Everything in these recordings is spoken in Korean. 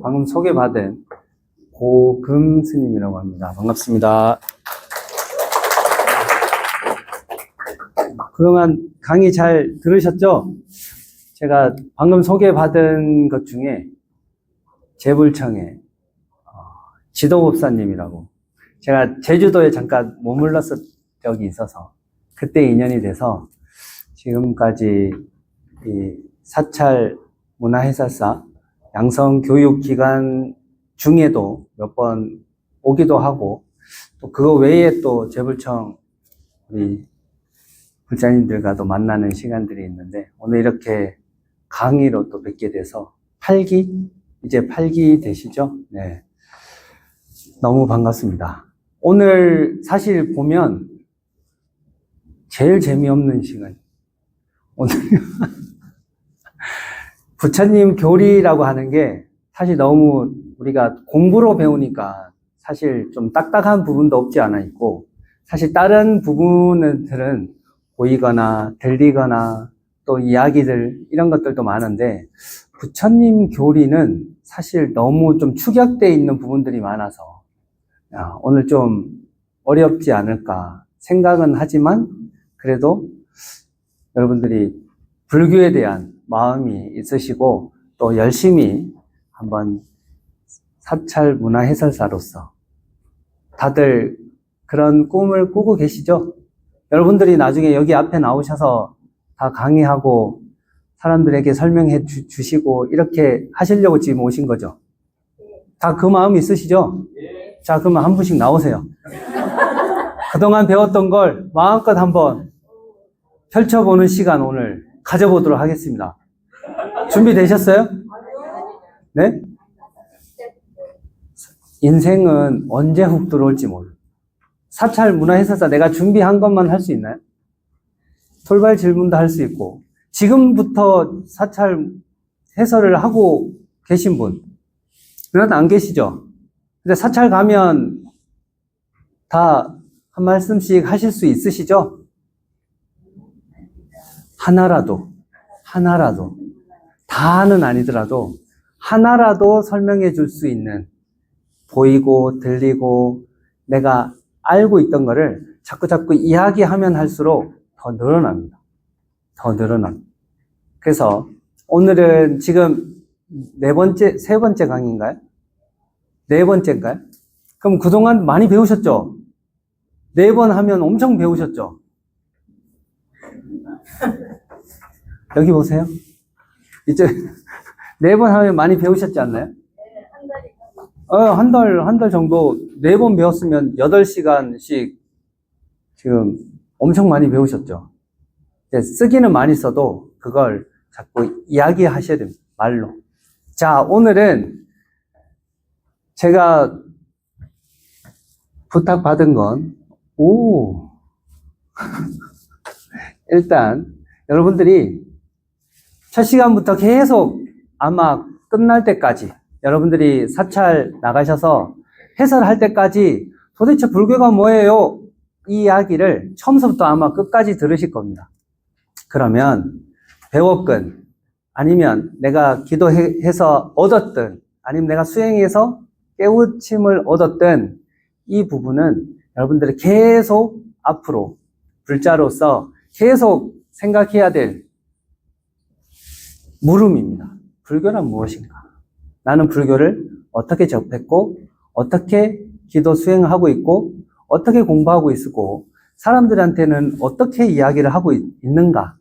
방금 소개받은 고금 스님이라고 합니다. 반갑습니다. 그동안 강의 잘 들으셨죠? 제가 방금 소개받은 것 중에 재불청의 지도법사님이라고, 제가 제주도에 잠깐 머물렀을 적이 있어서 그때 인연이 돼서 지금까지 이 사찰 문화해설사 양성교육기관 중에도 몇 번 오기도 하고, 또 그거 외에 또 재불청 우리 불자님들과도 만나는 시간들이 있는데, 오늘 이렇게 강의로 또 뵙게 돼서 8기? 이제 8기 되시죠? 네. 너무 반갑습니다. 오늘 사실 보면 제일 재미없는 시간. 오늘 부처님 교리라고 하는 게 사실 너무 우리가 공부로 배우니까 사실 좀 딱딱한 부분도 없지 않아 있고, 사실 다른 부분들은 보이거나 들리거나 또 이야기들 이런 것들도 많은데, 부처님 교리는 사실 너무 좀 축약되어 있는 부분들이 많아서 오늘 좀 어렵지 않을까 생각은 하지만, 그래도 여러분들이 불교에 대한 마음이 있으시고 또 열심히 한번 사찰 문화 해설사로서 다들 그런 꿈을 꾸고 계시죠? 여러분들이 나중에 여기 앞에 나오셔서 다 강의하고 사람들에게 설명해 주시고 이렇게 하시려고 지금 오신 거죠? 다 그 마음 있으시죠? 자, 그러면 한 분씩 나오세요. 그동안 배웠던 걸 마음껏 한번 펼쳐보는 시간 오늘 가져보도록 하겠습니다. 준비되셨어요? 네? 인생은 언제 훅 들어올지 몰라. 사찰 문화해설사 내가 준비한 것만 할 수 있나요? 돌발 질문도 할 수 있고, 지금부터 사찰 해설을 하고 계신 분, 그런 안 계시죠? 근데 사찰 가면 다 한 말씀씩 하실 수 있으시죠? 하나라도, 다는 아니더라도 하나라도 설명해 줄 수 있는, 보이고 들리고 내가 알고 있던 거를 자꾸 이야기하면 할수록 더 늘어납니다. 더 늘어납니다. 그래서 오늘은 지금 세 번째 강의인가요? 네 번째인가요? 그럼 그동안 많이 배우셨죠? 4번 하면 엄청 배우셨죠? 여기 보세요. 이제 4번 하면 많이 배우셨지 않나요? 한 달 정도 4번 배웠으면 8시간씩 지금 엄청 많이 배우셨죠? 쓰기는 많이 써도 그걸 자꾸 이야기하셔야 됩니다. 말로. 자, 오늘은 제가 부탁받은 건, 일단 여러분들이 첫 시간부터 계속 아마 끝날 때까지, 여러분들이 사찰 나가셔서 해설할 때까지 도대체 불교가 뭐예요? 이 이야기를 처음부터 아마 끝까지 들으실 겁니다. 그러면 배웠건, 아니면 내가 기도해서 얻었든, 아니면 내가 수행해서 깨우침을 얻었든, 이 부분은 여러분들이 계속 앞으로 불자로서 계속 생각해야 될 물음입니다. 불교란 무엇인가? 나는 불교를 어떻게 접했고, 어떻게 기도 수행하고 있고, 어떻게 공부하고 있고, 사람들한테는 어떻게 이야기를 하고 있는가?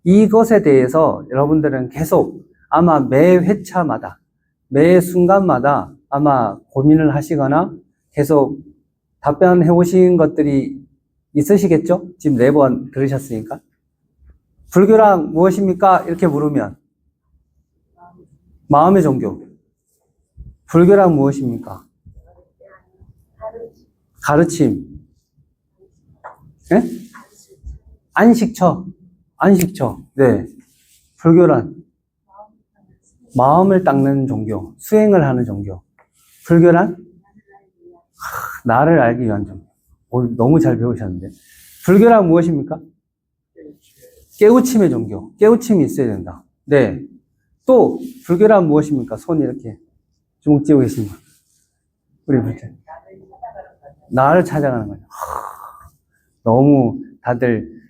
이것에 대해서 여러분들은 계속 아마 매 회차마다, 매 순간마다 아마 고민을 하시거나 계속 답변해 오신 것들이 있으시겠죠? 지금 4번 들으셨으니까. 불교란 무엇입니까? 이렇게 물으면 마음의 종교. 불교란 무엇입니까? 가르침. 네? 안식처. 네. 불교란 마음을 닦는 종교, 수행을 하는 종교. 불교란 나를 알기 위한 종교. 너무 잘 배우셨는데. 불교란 무엇입니까? 깨우침의 종교. 깨우침이 있어야 된다. 네. 또 불교란 무엇입니까? 손 이렇게 주먹 쥐고 계십니다. 우리 불교. 나를 찾아가는 거죠. 너무 다들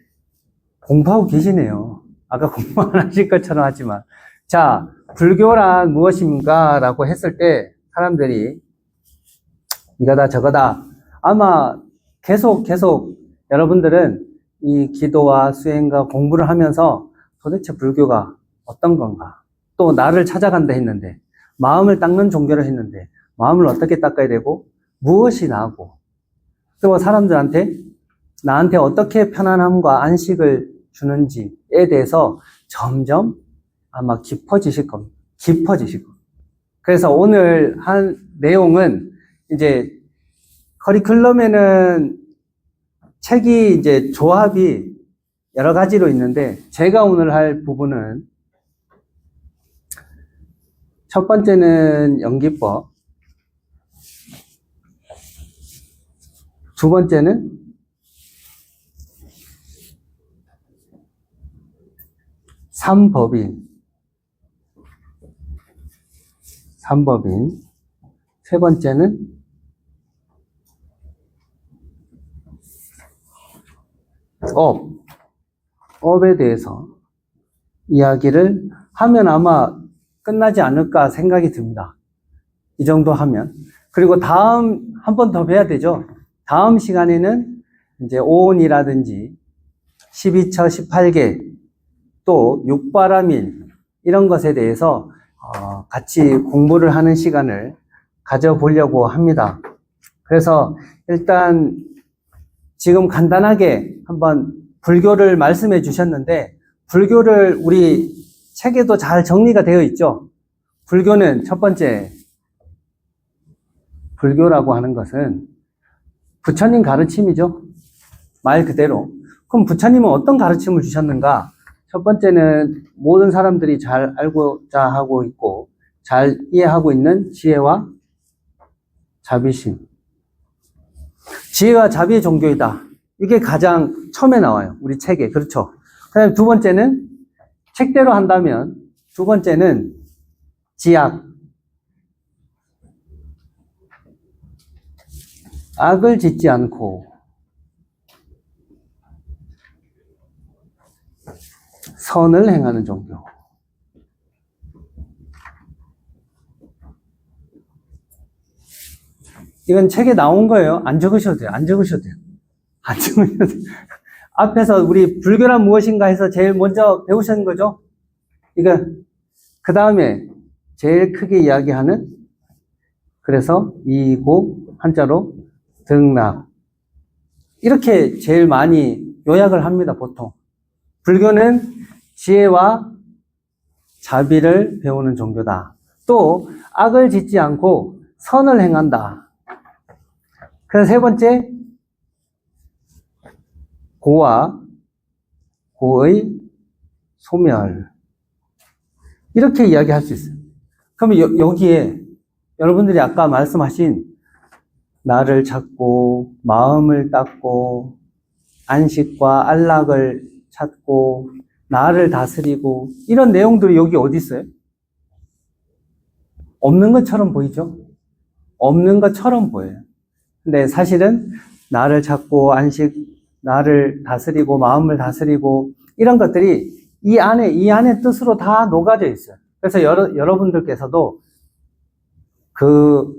공부하고 계시네요. 아까 공부 안 하실 것처럼 하지만. 자, 불교란 무엇입니까? 라고 했을 때 사람들이 이거다 저거다. 아마 계속 여러분들은 이 기도와 수행과 공부를 하면서 도대체 불교가 어떤 건가? 또 나를 찾아간다 했는데, 마음을 닦는 종교를 했는데, 마음을 어떻게 닦아야 되고, 무엇이 나고, 또 사람들한테 나한테 어떻게 편안함과 안식을 주는지에 대해서 점점 아마 깊어지실 겁니다. 깊어지실 겁니다. 그래서 오늘 한 내용은 이제 커리큘럼에는 책이 이제 조합이 여러 가지로 있는데 제가 오늘 할 부분은 첫 번째는 연기법, 두 번째는 삼법인, 세 번째는 업에 대해서 이야기를 하면 아마 끝나지 않을까 생각이 듭니다. 이 정도 하면. 그리고 다음 한 번 더 뵈야 되죠. 다음 시간에는 이제 오온이라든지 12처 18개 또 육바라밀 이런 것에 대해서 같이 공부를 하는 시간을 가져보려고 합니다. 그래서 일단 지금 간단하게 한번 불교를 말씀해 주셨는데 불교를 우리 책에도 잘 정리가 되어 있죠. 불교는 첫 번째, 불교라고 하는 것은 부처님 가르침이죠. 말 그대로. 그럼 부처님은 어떤 가르침을 주셨는가? 첫 번째는 모든 사람들이 잘 알고자 하고 있고 잘 이해하고 있는 지혜와 자비심. 지혜와 자비의 종교이다. 이게 가장 처음에 나와요. 우리 책에. 그렇죠. 그다음에 두 번째는 책대로 한다면 두 번째는 지악. 악을 짓지 않고 선을 행하는 종교. 이건 책에 나온 거예요. 안 적으셔도 돼요. 안 적으셔도 돼요. 안 적으셔도 돼요. 앞에서 우리 불교란 무엇인가 해서 제일 먼저 배우신 거죠? 이거, 그 다음에 제일 크게 이야기하는, 그래서 이고 한자로 등락. 이렇게 제일 많이 요약을 합니다, 보통. 불교는 지혜와 자비를 배우는 종교다. 또, 악을 짓지 않고 선을 행한다. 그래서 세 번째, 고와 고의 소멸. 이렇게 이야기할 수 있어요. 그러면 여기에 여러분들이 아까 말씀하신 나를 찾고 마음을 닦고 안식과 안락을 찾고 나를 다스리고 이런 내용들이 여기 어디 있어요? 없는 것처럼 보이죠? 없는 것처럼 보여요. 근데 사실은 나를 찾고 안식, 나를 다스리고 마음을 다스리고 이런 것들이 이 안에 뜻으로 다 녹아져 있어요. 그래서 여러분들께서도 그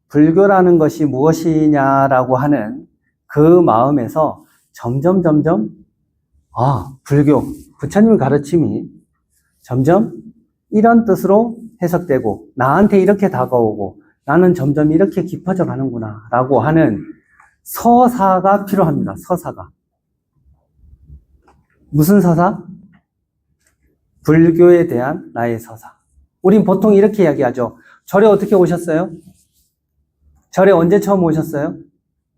불교라는 것이 무엇이냐라고 하는 그 마음에서 점점 불교, 부처님 가르침이 점점 이런 뜻으로 해석되고 나한테 이렇게 다가오고 나는 점점 이렇게 깊어져 가는구나 라고 하는 서사가 필요합니다. 서사가. 무슨 서사? 불교에 대한 나의 서사. 우린 보통 이렇게 이야기하죠. 절에 어떻게 오셨어요? 절에 언제 처음 오셨어요?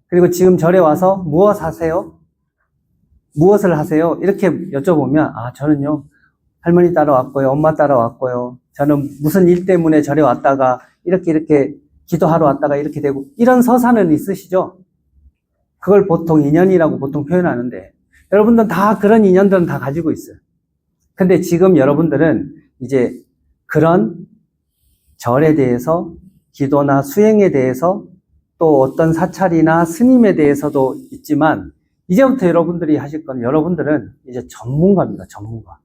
그리고 지금 절에 와서 무엇 하세요? 무엇을 하세요? 이렇게 여쭤보면 저는요 할머니 따라왔고요, 엄마 따라왔고요, 저는 무슨 일 때문에 절에 왔다가 이렇게 기도하러 왔다가 이렇게 되고 이런 서사는 있으시죠? 그걸 보통 인연이라고 보통 표현하는데 여러분들은 다 그런 인연들은 다 가지고 있어요. 근데 지금 여러분들은 이제 그런 절에 대해서, 기도나 수행에 대해서, 또 어떤 사찰이나 스님에 대해서도 있지만, 이제부터 여러분들이 하실 건, 여러분들은 이제 전문가입니다, 전문가.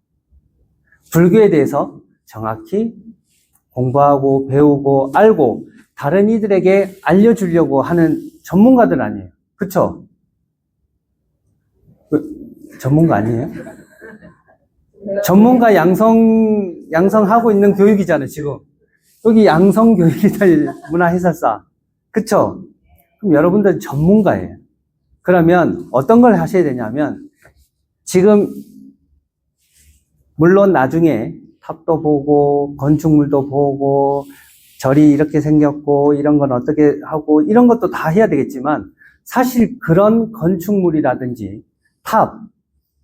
불교에 대해서 정확히 공부하고 배우고 알고 다른 이들에게 알려주려고 하는 전문가들 아니에요. 그쵸? 전문가 아니에요? 전문가 양성하고 있는 교육이잖아요, 지금. 여기 양성교육이들 문화해설사. 그쵸? 그럼 여러분들 전문가예요. 그러면 어떤 걸 하셔야 되냐면, 지금, 물론 나중에 탑도 보고, 건축물도 보고, 절이 이렇게 생겼고, 이런 건 어떻게 하고, 이런 것도 다 해야 되겠지만, 사실 그런 건축물이라든지, 탑,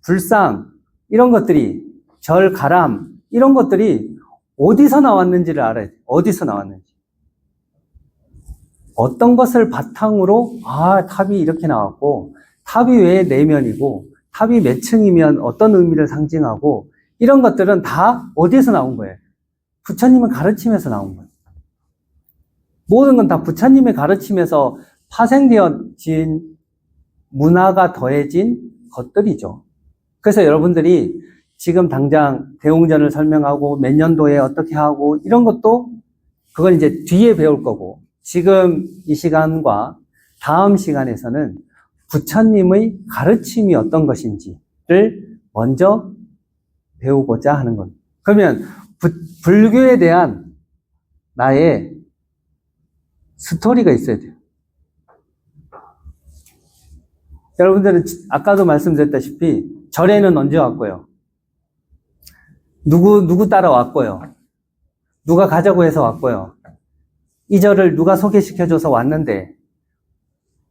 불상, 이런 것들이, 절 가람, 이런 것들이 어디서 나왔는지를 알아야 돼요. 어디서 나왔는지. 어떤 것을 바탕으로, 탑이 이렇게 나왔고, 탑이 왜 내면이고, 탑이 몇 층이면 어떤 의미를 상징하고, 이런 것들은 다 어디에서 나온 거예요? 부처님의 가르침에서 나온 거예요. 모든 건 다 부처님의 가르침에서 파생되어진 문화가 더해진 것들이죠. 그래서 여러분들이 지금 당장 대웅전을 설명하고 몇 년도에 어떻게 하고 이런 것도 그건 이제 뒤에 배울 거고, 지금 이 시간과 다음 시간에서는 부처님의 가르침이 어떤 것인지를 먼저 배우고자 하는 겁니다. 그러면 불교에 대한 나의 스토리가 있어야 돼요. 여러분들은 아까도 말씀드렸다시피 절에는 언제 왔고요? 누구 따라왔고요? 누가 가자고 해서 왔고요? 이 절을 누가 소개시켜줘서 왔는데,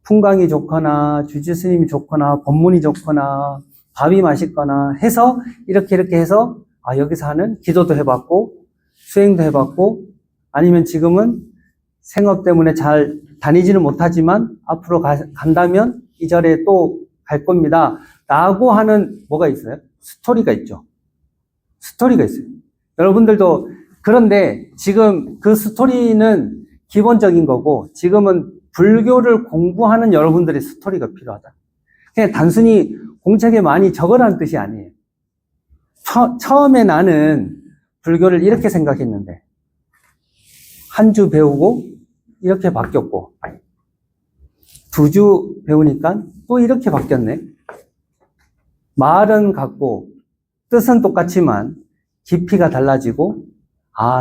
풍광이 좋거나 주지스님이 좋거나 법문이 좋거나 밥이 맛있거나 해서 이렇게 해서 여기서 하는 기도도 해봤고 수행도 해봤고, 아니면 지금은 생업 때문에 잘 다니지는 못하지만 앞으로 간다면 이 절에 또 갈 겁니다 라고 하는 뭐가 있어요? 스토리가 있죠. 스토리가 있어요. 여러분들도 그런데 지금 그 스토리는 기본적인 거고, 지금은 불교를 공부하는 여러분들의 스토리가 필요하다. 그냥 단순히 공책에 많이 적으라는 뜻이 아니에요. 처음에 나는 불교를 이렇게 생각했는데 한 주 배우고 이렇게 바뀌었고, 2주 배우니까 또 이렇게 바뀌었네. 말은 같고 뜻은 똑같지만 깊이가 달라지고,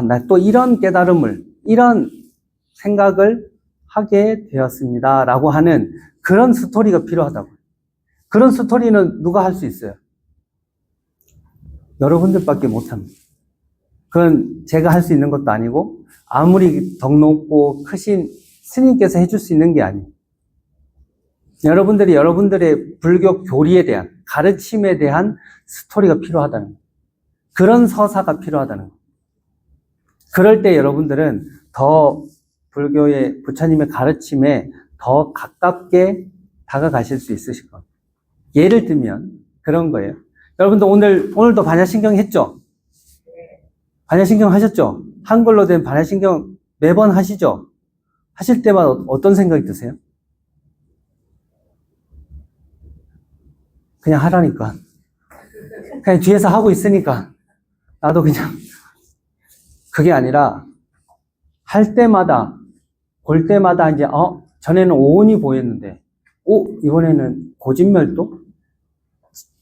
나 또 이런 깨달음을, 이런 생각을 하게 되었습니다 라고 하는 그런 스토리가 필요하다고. 그런 스토리는 누가 할 수 있어요? 여러분들밖에 못합니다. 그건 제가 할 수 있는 것도 아니고, 아무리 덕 높고 크신 스님께서 해줄 수 있는 게 아니에요. 여러분들이 여러분들의 불교 교리에 대한, 가르침에 대한 스토리가 필요하다는 거예요. 그런 서사가 필요하다는 거예요. 그럴 때 여러분들은 더 불교의 부처님의 가르침에 더 가깝게 다가가실 수 있으실 겁니다. 예를 들면 그런 거예요. 여러분들 오늘도 반야신경 했죠? 반야신경 하셨죠? 한글로 된 반야신경 매번 하시죠? 하실 때마다 어떤 생각이 드세요? 그냥 하라니까. 그냥 뒤에서 하고 있으니까 나도 그냥. 그게 아니라 할 때마다, 볼 때마다 이제 전에는 오온이 보였는데 이번에는 고진멸도?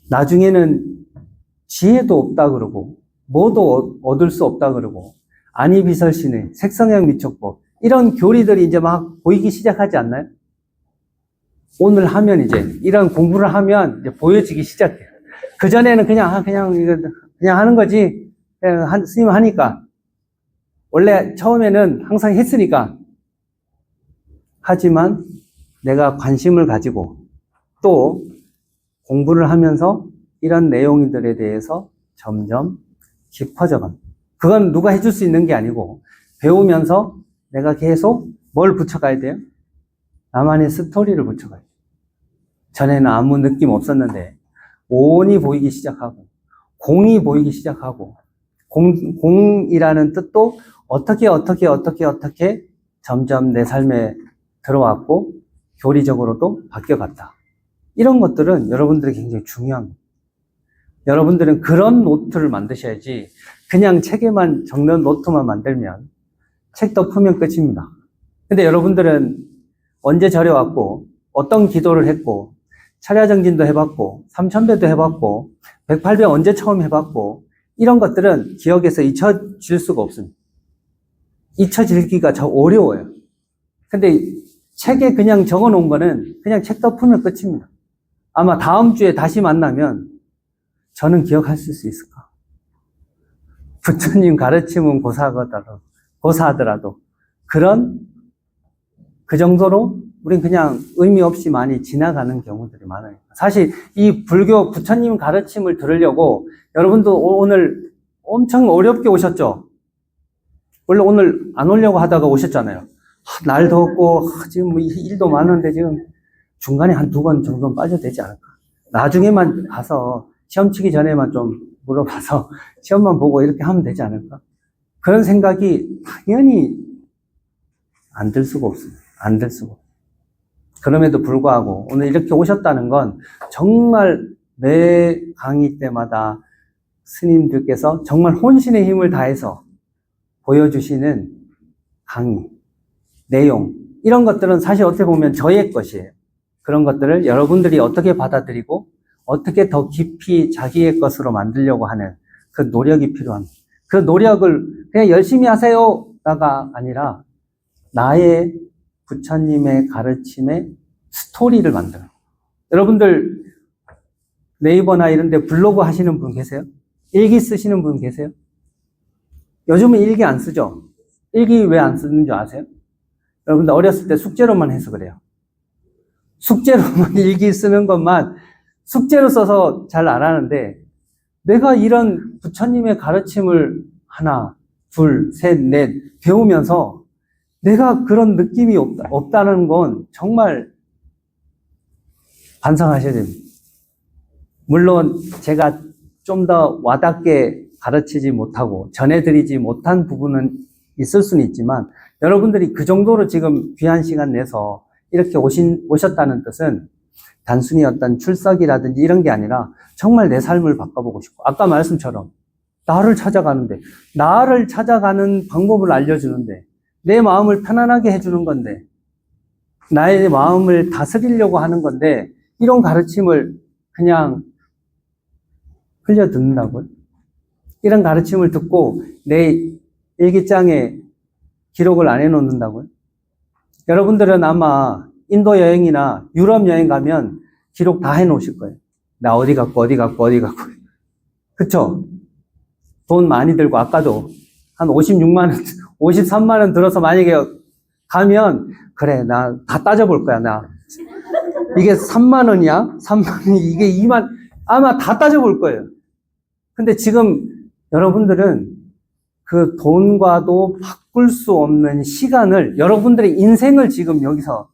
나중에는 지혜도 없다 그러고 뭐도 얻을 수 없다 그러고, 안이비설신의 색성향 미촉법, 이런 교리들이 이제 막 보이기 시작하지 않나요? 오늘 하면 이제 이런 공부를 하면 이제 보여지기 시작해요. 그전에는 그냥 하는 거지. 그냥 스님 하니까. 원래 처음에는 항상 했으니까. 하지만 내가 관심을 가지고 또 공부를 하면서 이런 내용들에 대해서 점점 깊어져 갑니다. 그건 누가 해줄 수 있는 게 아니고, 배우면서 내가 계속 뭘 붙여가야 돼요? 나만의 스토리를 붙여가야 돼요. 전에는 아무 느낌 없었는데 오온이 보이기 시작하고 공이 보이기 시작하고 공이라는 뜻도 어떻게 점점 내 삶에 들어왔고 교리적으로도 바뀌어갔다. 이런 것들은 여러분들이 굉장히 중요한 거예요. 여러분들은 그런 노트를 만드셔야지 그냥 책에만 적는 노트만 만들면 책 덮으면 끝입니다. 근데 여러분들은 언제 절에 왔고 어떤 기도를 했고 차례정진도 해봤고 삼천배도 해봤고 108배 언제 처음 해봤고 이런 것들은 기억에서 잊혀질 수가 없습니다. 잊혀지기가 저 어려워요. 근데 책에 그냥 적어 놓은 거는 그냥 책 덮으면 끝입니다. 아마 다음 주에 다시 만나면 저는 기억할 수 있을까? 부처님 가르침은 고사하더라도 그 정도로 우린 그냥 의미 없이 많이 지나가는 경우들이 많아요. 사실 이 불교 부처님 가르침을 들으려고 여러분도 오늘 엄청 어렵게 오셨죠? 원래 오늘 안 오려고 하다가 오셨잖아요. 날 덥고 지금 뭐 일도 많은데 지금 중간에 한 2번 정도는 빠져도 되지 않을까? 나중에만 가서 시험 치기 전에만 좀 물어봐서 시험만 보고 이렇게 하면 되지 않을까? 그런 생각이 당연히 안 들 수가 없습니다. 안 들 수가 없어요. 그럼에도 불구하고 오늘 이렇게 오셨다는 건 정말 매 강의 때마다 스님들께서 정말 혼신의 힘을 다해서 보여주시는 강의, 내용, 이런 것들은 사실 어떻게 보면 저의 것이에요. 그런 것들을 여러분들이 어떻게 받아들이고 어떻게 더 깊이 자기의 것으로 만들려고 하는 그 노력이 필요합니다. 그 노력을 그냥 열심히 하세요가 아니라 나의 부처님의 가르침의 스토리를 만들어요. 여러분들 네이버나 이런 데 블로그 하시는 분 계세요? 일기 쓰시는 분 계세요? 요즘은 일기 안 쓰죠? 일기 왜 안 쓰는 줄 아세요? 여러분들 어렸을 때 숙제로만 해서 그래요. 숙제로만 일기 쓰는 것만 숙제로 써서 잘 안 하는데 내가 이런 부처님의 가르침을 하나, 둘, 셋, 넷 배우면서 내가 그런 느낌이 없다는 건 정말 반성하셔야 됩니다. 물론 제가 좀 더 와닿게 가르치지 못하고 전해드리지 못한 부분은 있을 수는 있지만 여러분들이 그 정도로 지금 귀한 시간 내서 이렇게 오셨다는 뜻은 단순히 어떤 출석이라든지 이런 게 아니라 정말 내 삶을 바꿔보고 싶고 아까 말씀처럼 나를 찾아가는데 나를 찾아가는 방법을 알려주는데 내 마음을 편안하게 해주는 건데 나의 마음을 다스리려고 하는 건데 이런 가르침을 그냥 흘려 듣는다고요? 이런 가르침을 듣고 내 일기장에 기록을 안 해놓는다고요? 여러분들은 아마 인도 여행이나 유럽 여행 가면 기록 다 해놓으실 거예요. 나 어디 갔고 어디 갔고 어디 갔고. 그쵸? 돈 많이 들고 아까도 한 56만 원, 53만 원 들어서 만약에 가면 그래 나 다 따져볼 거야 나. 이게 3만 원이야? 3만 원이 이게 2만 아마 다 따져볼 거예요. 근데 지금 여러분들은 그 돈과도 바꿀 수 없는 시간을 여러분들의 인생을 지금 여기서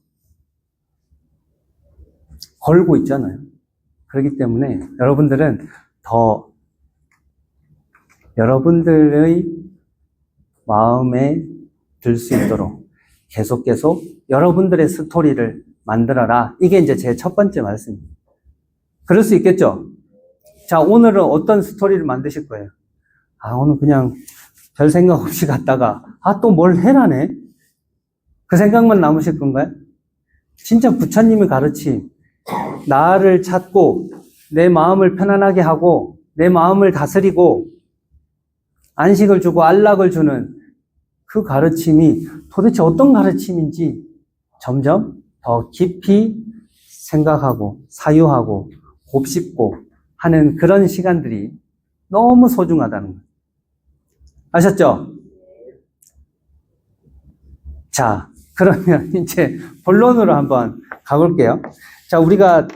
걸고 있잖아요. 그렇기 때문에 여러분들은 더 여러분들의 마음에 들 수 있도록 계속 여러분들의 스토리를 만들어라. 이게 이제 제 첫 번째 말씀입니다. 그럴 수 있겠죠? 자, 오늘은 어떤 스토리를 만드실 거예요? 오늘 그냥 별 생각 없이 갔다가 또 뭘 해라네? 그 생각만 남으실 건가요? 진짜 부처님의 가르침, 나를 찾고 내 마음을 편안하게 하고 내 마음을 다스리고 안식을 주고 안락을 주는 그 가르침이 도대체 어떤 가르침인지 점점 더 깊이 생각하고 사유하고 곱씹고 하는 그런 시간들이 너무 소중하다는 거예요. 아셨죠? 자, 그러면 이제 본론으로 한번 가볼게요. 자, 우리가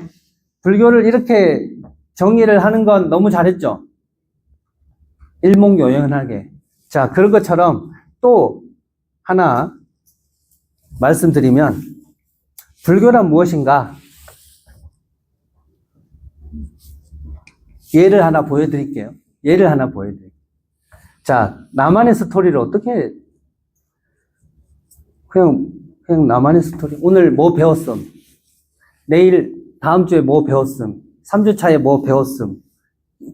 불교를 이렇게 정의를 하는 건 너무 잘했죠? 일목요연하게. 자, 그런 것처럼 또 하나 말씀드리면 불교란 무엇인가? 예를 하나 보여드릴게요. 자, 나만의 스토리를 어떻게, 그냥 나만의 스토리. 오늘 뭐 배웠음? 내일, 다음 주에 뭐 배웠음? 3주 차에 뭐 배웠음?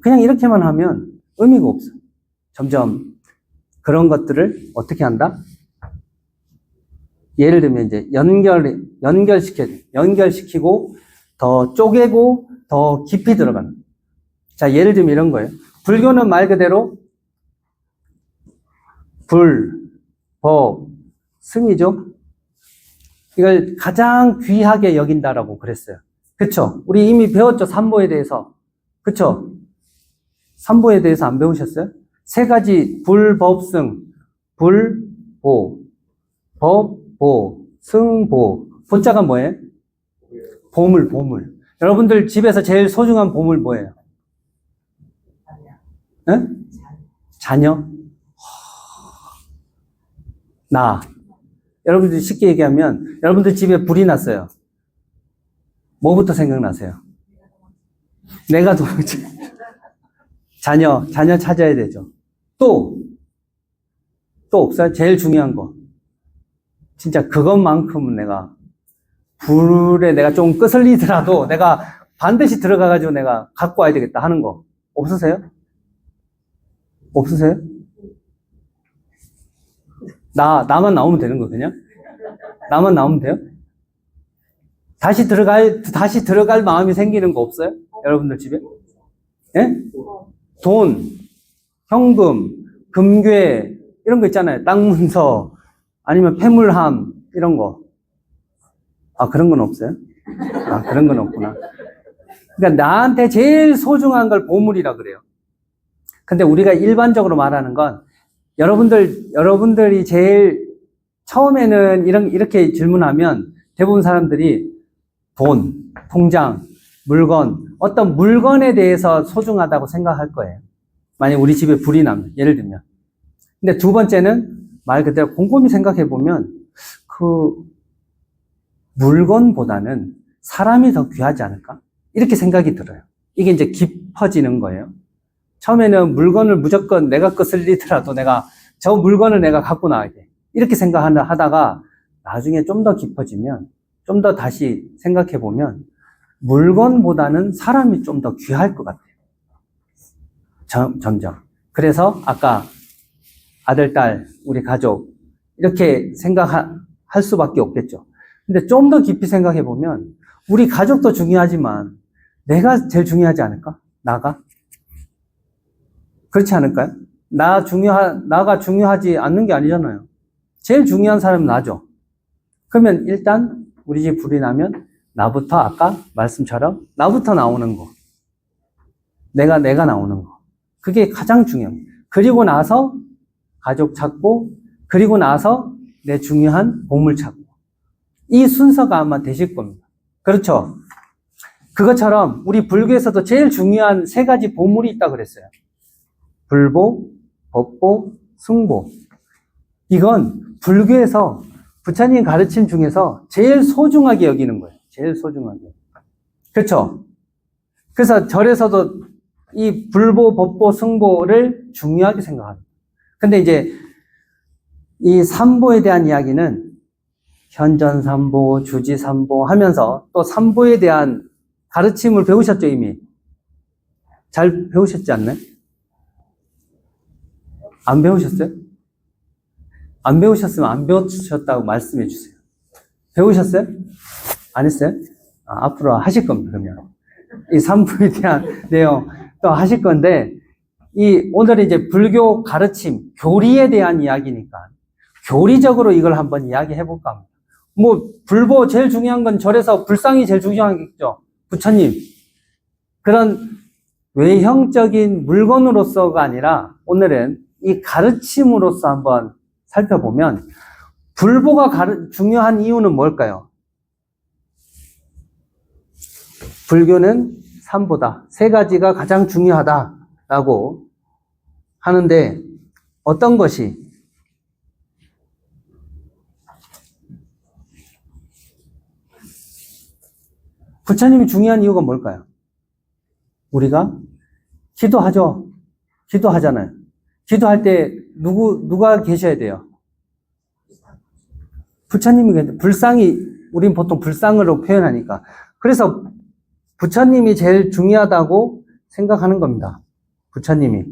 그냥 이렇게만 하면 의미가 없어. 점점 그런 것들을 어떻게 한다? 예를 들면 이제 연결시키고 더 쪼개고 더 깊이 들어가는. 자, 예를 들면 이런 거예요. 불교는 말 그대로 불, 법, 승이죠. 이걸 가장 귀하게 여긴다라고 그랬어요. 그쵸? 우리 이미 배웠죠? 삼보에 대해서. 그쵸? 삼보에 대해서 안 배우셨어요? 세 가지 불, 법, 승. 불, 보. 법, 보. 승, 보. 보자가 뭐예요? 보물. 여러분들 집에서 제일 소중한 보물 뭐예요? 네? 자녀? 나. 여러분들 쉽게 얘기하면 여러분들 집에 불이 났어요. 뭐부터 생각나세요? 내가 도무지. 자녀 찾아야 되죠. 또 없어요? 제일 중요한 거. 진짜 그것만큼은 불에 내가 좀 끄슬리더라도 내가 반드시 들어가가지고 내가 갖고 와야 되겠다 하는 거. 없으세요? 없으세요? 나만 나오면 되는 거, 그냥? 나만 나오면 돼요? 다시 들어갈 마음이 생기는 거 없어요? 여러분들 집에? 예? 돈, 현금, 금괴, 이런 거 있잖아요. 땅 문서, 아니면 폐물함, 이런 거. 아, 그런 건 없어요? 아, 그런 건 없구나. 그러니까 나한테 제일 소중한 걸 보물이라 그래요. 근데 우리가 일반적으로 말하는 건 여러분들이 제일 처음에는 이렇게 질문하면 대부분 사람들이 돈, 통장, 물건, 어떤 물건에 대해서 소중하다고 생각할 거예요. 만약 우리 집에 불이 나면, 예를 들면. 근데 두 번째는 말 그대로 곰곰이 생각해 보면 그 물건보다는 사람이 더 귀하지 않을까? 이렇게 생각이 들어요. 이게 이제 깊어지는 거예요. 처음에는 물건을 무조건 내가 거슬리더라도 저 물건을 내가 갖고 나와야 돼. 이렇게 생각하다가 나중에 좀 더 깊어지면, 좀 더 다시 생각해 보면 물건보다는 사람이 좀 더 귀할 것 같아요. 점점. 그래서 아까 아들, 딸, 우리 가족 이렇게 생각할 수밖에 없겠죠. 근데 좀 더 깊이 생각해 보면 우리 가족도 중요하지만 내가 제일 중요하지 않을까? 나가? 그렇지 않을까요? 나가 중요하지 않는 게 아니잖아요. 제일 중요한 사람은 나죠. 그러면 일단 우리 집 불이 나면 나부터 아까 말씀처럼 나부터 나오는 거. 내가 나오는 거. 그게 가장 중요합니다. 그리고 나서 가족 찾고, 그리고 나서 내 중요한 보물 찾고. 이 순서가 아마 되실 겁니다. 그렇죠? 그것처럼 우리 불교에서도 제일 중요한 세 가지 보물이 있다고 그랬어요. 불보, 법보, 승보. 이건 불교에서 부처님 가르침 중에서 제일 소중하게 여기는 거예요. 제일 소중하게. 그렇죠? 그래서 절에서도 이 불보, 법보, 승보를 중요하게 생각합니다. 근데 이제 이 삼보에 대한 이야기는 현전삼보, 주지삼보 하면서 또 삼보에 대한 가르침을 배우셨죠, 이미? 잘 배우셨지 않나요? 안 배우셨어요? 안 배우셨으면 안 배우셨다고 말씀해 주세요. 배우셨어요? 안 했어요? 앞으로 하실 겁니다, 그러면. 이 삼보에 대한 내용 또 하실 건데, 오늘은 이제 불교 가르침, 교리에 대한 이야기니까, 교리적으로 이걸 한번 이야기해 볼까 합니다. 불보 제일 중요한 건 절에서 불상이 제일 중요하겠죠. 부처님. 그런 외형적인 물건으로서가 아니라 오늘은 이 가르침으로서 한번 살펴보면 불보가 중요한 이유는 뭘까요? 불교는 삼보다. 세 가지가 가장 중요하다라고 하는데 어떤 것이 부처님이 중요한 이유가 뭘까요? 우리가 기도하죠. 기도하잖아요. 기도할 때 누가 계셔야 돼요? 부처님이 계셔. 불상이, 우린 보통 불상으로 표현하니까. 그래서 부처님이 제일 중요하다고 생각하는 겁니다. 부처님이.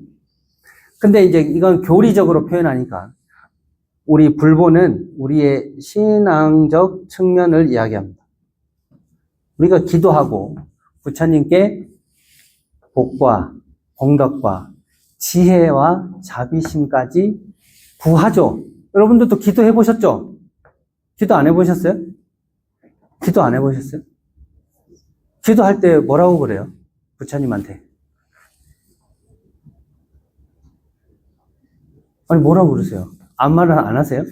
근데 이제 이건 교리적으로 표현하니까 우리 불보는 우리의 신앙적 측면을 이야기합니다. 우리가 기도하고 부처님께 복과 공덕과 지혜와 자비심까지 구하죠. 여러분들도 기도해 보셨죠? 기도 안 해보셨어요? 기도 안 해보셨어요? 기도할 때 뭐라고 그래요? 부처님한테. 아니, 뭐라고 그러세요? 아무 말은 안 하세요?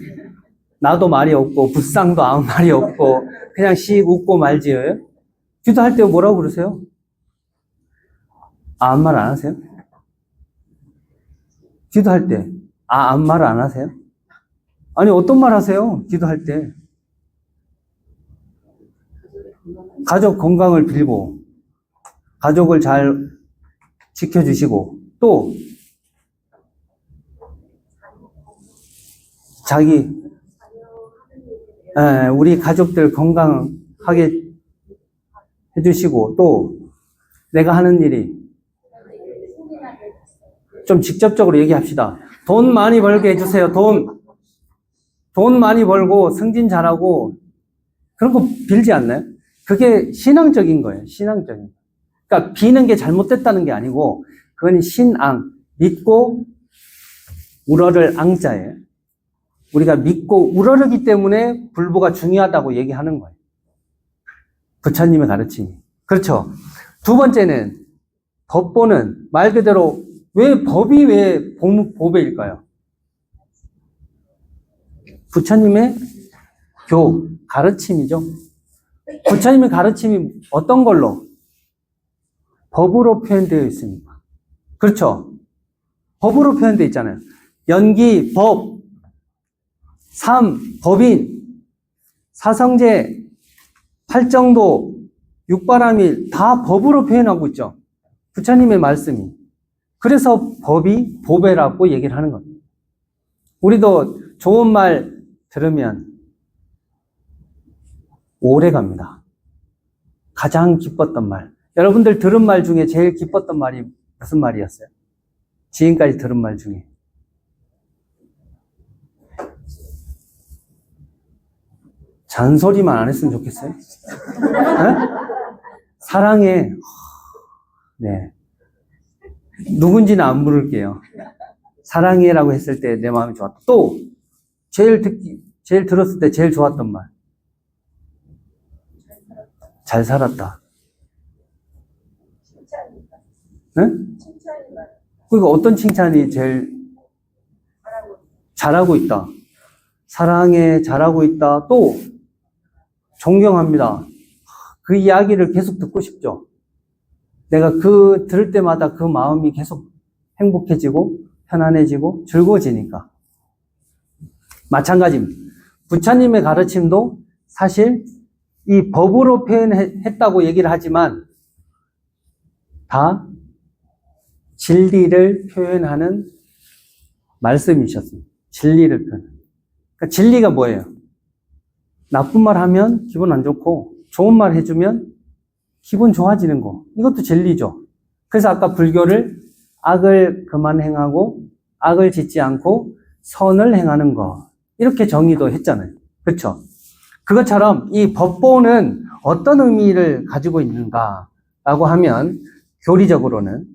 나도 말이 없고, 불상도 아무 말이 없고, 그냥 씩 웃고 말지요? 기도할 때 뭐라고 그러세요? 아무 말 안 하세요? 기도할 때, 아무 말 안 하세요? 아니, 어떤 말 하세요? 기도할 때. 가족 건강을 빌고, 가족을 잘 지켜주시고, 또, 우리 가족들 건강하게 해주시고, 또, 내가 하는 일이, 좀 직접적으로 얘기합시다. 돈 많이 벌게 해주세요, 돈 많이 벌고, 승진 잘하고, 그런 거 빌지 않나요? 그게 신앙적인 거예요, 신앙적인. 그러니까, 비는 게 잘못됐다는 게 아니고, 그건 신앙, 믿고, 우러를 앙자예요. 우리가 믿고 우러르기 때문에 불보가 중요하다고 얘기하는 거예요. 부처님의 가르침이. 그렇죠. 두 번째는 법보는 말 그대로 법이 왜 보배일까요? 부처님의 가르침이죠. 부처님의 가르침이 어떤 걸로? 법으로 표현되어 있습니다. 그렇죠. 법으로 표현되어 있잖아요. 연기, 법, 법인, 사성제, 팔정도, 육바라밀 다 법으로 표현하고 있죠. 부처님의 말씀이. 그래서 법이 보배라고 얘기를 하는 겁니다. 우리도 좋은 말 들으면 오래 갑니다. 가장 기뻤던 말. 여러분들 들은 말 중에 제일 기뻤던 말이 무슨 말이었어요? 지금까지 들은 말 중에. 잔소리만 안 했으면 좋겠어요? 네? 사랑해. 네. 누군지는 안 부를게요. 사랑해라고 했을 때 내 마음이 좋았다. 또, 제일 들었을 때 제일 좋았던 말. 잘 살았다. 네? 그러니까 어떤 칭찬이 제일 잘하고 있다. 사랑해, 잘하고 있다. 또, 존경합니다. 그 이야기를 계속 듣고 싶죠. 내가 들을 때마다 그 마음이 계속 행복해지고, 편안해지고, 즐거워지니까. 마찬가지입니다. 부처님의 가르침도 사실 이 법으로 표현했다고 얘기를 하지만, 다 진리를 표현하는 말씀이셨습니다. 진리를 표현하는. 그러니까 진리가 뭐예요? 나쁜 말 하면 기분 안 좋고 좋은 말 해주면 기분 좋아지는 거. 이것도 진리죠. 그래서 아까 불교를 악을 그만 행하고 악을 짓지 않고 선을 행하는 거. 이렇게 정의도 했잖아요. 그렇죠? 그것처럼 이 법보는 어떤 의미를 가지고 있는가라고 하면 교리적으로는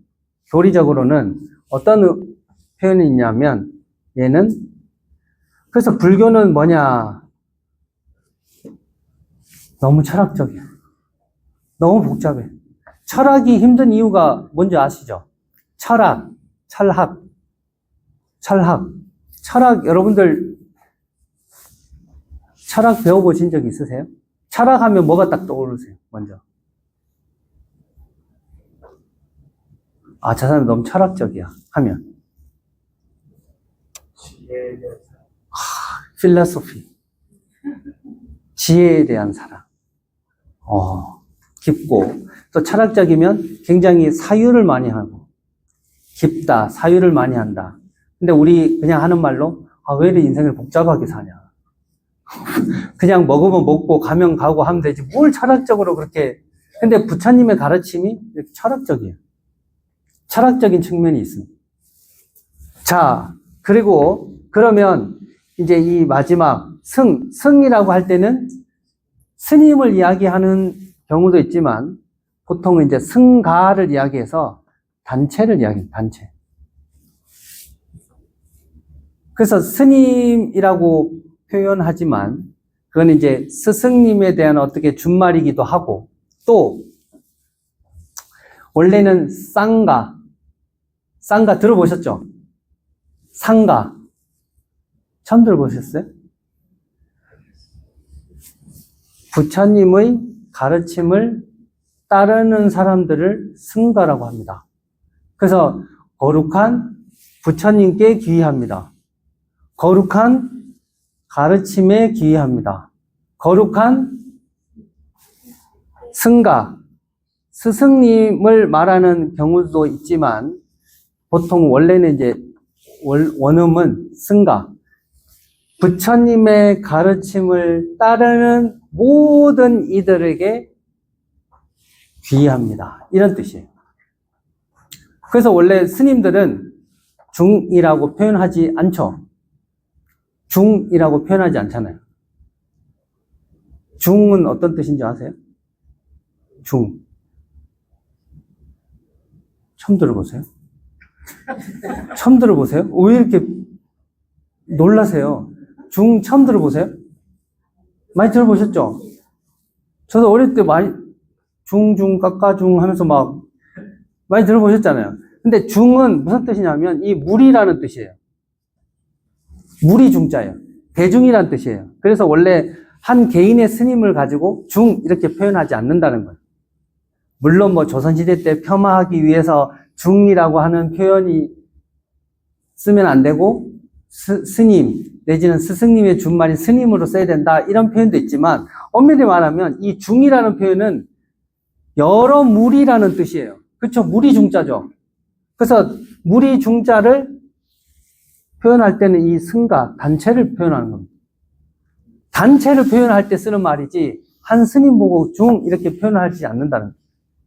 어떤 표현이 있냐면 얘는 그래서 불교는 뭐냐? 너무 철학적이야. 너무 복잡해. 철학이 힘든 이유가 뭔지 아시죠? 철학, 여러분들 철학 배워보신 적 있으세요? 철학하면 뭐가 딱 떠오르세요? 먼저. 저 사람 너무 철학적이야. 하면. 필로소피. 지혜에 대한 사랑. 깊고, 또 철학적이면 굉장히 사유를 많이 하고, 깊다, 사유를 많이 한다. 근데 우리 그냥 하는 말로, 아, 왜 이렇게 인생을 복잡하게 사냐. 그냥 먹으면 먹고 가면 가고 하면 되지. 뭘 철학적으로 그렇게. 근데 부처님의 가르침이 이렇게 철학적이에요. 철학적인 측면이 있습니다. 자, 그리고 그러면 이제 이 마지막 승이라고 할 때는 스님을 이야기하는 경우도 있지만 보통은 이제 승가를 이야기해서 단체를 이야기해요. 단체. 그래서 스님이라고 표현하지만 그건 이제 스승님에 대한 어떻게 준말이기도 하고 또 원래는 쌍가 들어보셨죠? 상가 처음 들어보셨어요? 부처님의 가르침을 따르는 사람들을 승가라고 합니다. 그래서 거룩한 부처님께 귀의합니다. 거룩한 가르침에 귀의합니다. 거룩한 승가, 스승님을 말하는 경우도 있지만 보통 원래는 이제 원음은 승가, 부처님의 가르침을 따르는 모든 이들에게 귀의합니다. 이런 뜻이에요. 그래서 원래 스님들은 중이라고 표현하지 않죠. 중이라고 표현하지 않잖아요. 중은 어떤 뜻인지 아세요? 중. 처음 들어보세요? 처음 들어보세요? 왜 이렇게 놀라세요? 중 처음 들어보세요? 많이 들어보셨죠? 저도 어릴 때 많이 중중 깎아중 하면서 막 많이 들어보셨잖아요. 근데 중은 무슨 뜻이냐면 이 물이라는 뜻이에요. 물이 중자예요. 대중이라는 뜻이에요. 그래서 원래 한 개인의 스님을 가지고 중 이렇게 표현하지 않는다는 거예요. 물론 뭐 조선시대 때 폄하하기 위해서 중이라고 하는 표현이 쓰면 안 되고 스님 내지는 스승님의 준말인 스님으로 써야 된다 이런 표현도 있지만 엄밀히 말하면 이 중이라는 표현은 여러 물이라는 뜻이에요. 그렇죠? 물이 중자죠. 그래서 물이 중자를 표현할 때는 이 승가, 단체를 표현하는 겁니다. 단체를 표현할 때 쓰는 말이지 한 스님 보고 중 이렇게 표현하지 않는다는 거예요.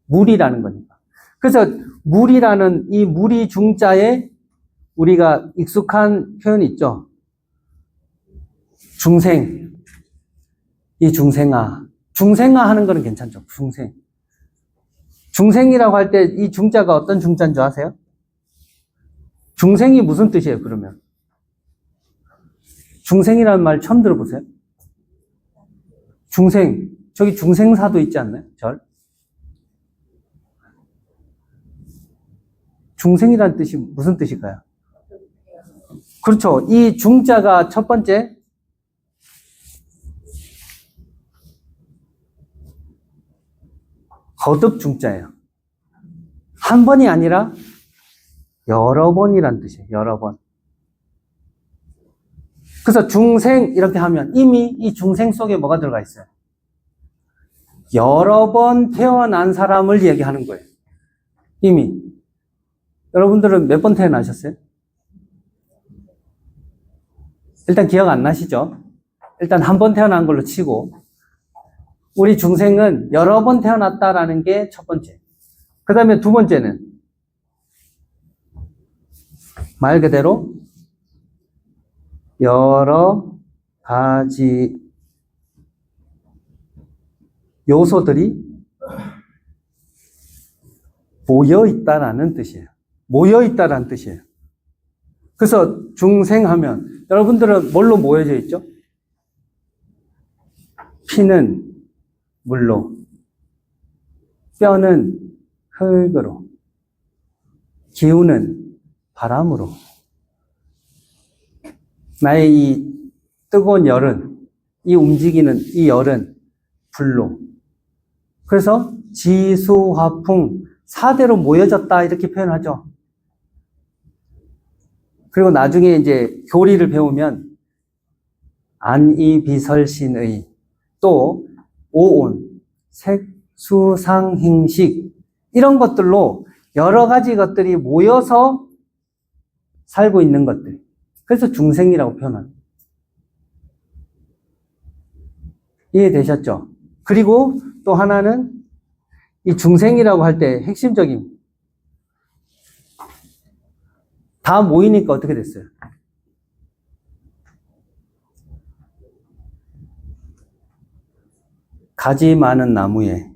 물이라는 거니까. 그래서 물이라는 이 물이 중자에 우리가 익숙한 표현이 있죠. 중생. 이 중생아. 중생아 하는 거는 괜찮죠. 중생. 중생이라고 할 때 이 중자가 어떤 중자인 줄 아세요? 중생이 무슨 뜻이에요, 그러면? 중생이라는 말 처음 들어보세요? 중생. 저기 중생사도 있지 않나요? 절? 중생이라는 뜻이 무슨 뜻일까요? 그렇죠. 이 중자가 첫 번째 거듭 중자예요. 한 번이 아니라 여러 번이란 뜻이에요. 여러 번. 그래서 중생 이렇게 하면 이미 이 중생 속에 뭐가 들어가 있어요? 여러 번 태어난 사람을 얘기하는 거예요. 이미. 여러분들은 몇 번 태어나셨어요? 일단 기억 안 나시죠? 일단 한 번 태어난 걸로 치고 우리 중생은 여러 번 태어났다라는 게 첫 번째. 그 다음에 두 번째는 말 그대로 여러 가지 요소들이 모여있다라는 뜻이에요. 모여있다라는 뜻이에요. 그래서 중생하면 여러분들은 뭘로 모여져 있죠? 피는 물로, 뼈는 흙으로, 기운은 바람으로, 나의 이 뜨거운 열은, 이 움직이는 이 열은 불로. 그래서 지수, 화풍, 4대로 모여졌다 이렇게 표현하죠. 그리고 나중에 이제 교리를 배우면 안이비설신의 또 오온, 색, 수, 상, 행식 이런 것들로 여러 가지 것들이 모여서 살고 있는 것들. 그래서 중생이라고 표현합니다. 이해되셨죠? 그리고 또 하나는 이 중생이라고 할 때 핵심적인 다 모이니까 어떻게 됐어요? 가지 많은 나무에.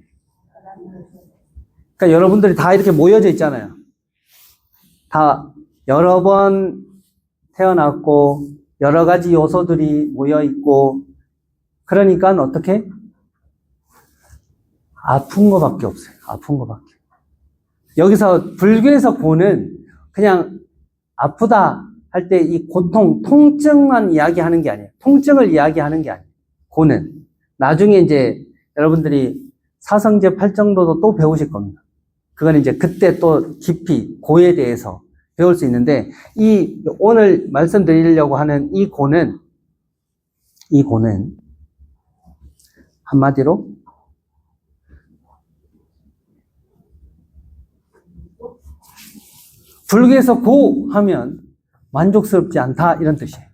그러니까 여러분들이 다 이렇게 모여져 있잖아요. 다 여러 번 태어났고 여러 가지 요소들이 모여 있고 그러니까 어떻게? 아픈 거밖에 없어요. 아픈 거밖에. 여기서 불교에서 고는 그냥 아프다 할 때 이 고통, 통증만 이야기하는 게 아니에요. 통증을 이야기하는 게 아니에요. 고는. 나중에 이제 여러분들이 사성제 팔정도도 또 배우실 겁니다. 그건 이제 그때 또 깊이 고에 대해서 배울 수 있는데 이 오늘 말씀드리려고 하는 이 고는 한마디로 불교에서 고 하면 만족스럽지 않다 이런 뜻이에요.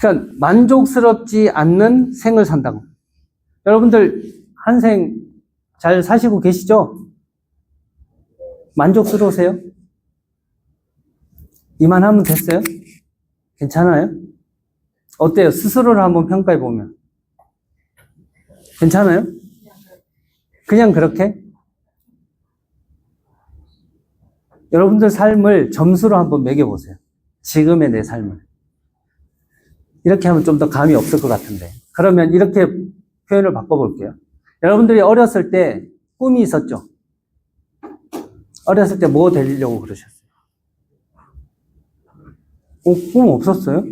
그러니까 만족스럽지 않는 생을 산다고. 여러분들 한 생 잘 사시고 계시죠? 만족스러우세요? 이만하면 됐어요? 괜찮아요? 어때요? 스스로를 한번 평가해 보면 괜찮아요? 그냥 그렇게? 여러분들 삶을 점수로 한번 매겨보세요. 지금의 내 삶을. 이렇게 하면 좀 더 감이 없을 것 같은데. 그러면 이렇게 표현을 바꿔볼게요. 여러분들이 어렸을 때 꿈이 있었죠? 어렸을 때 뭐 되려고 그러셨어요? 꿈 없었어요?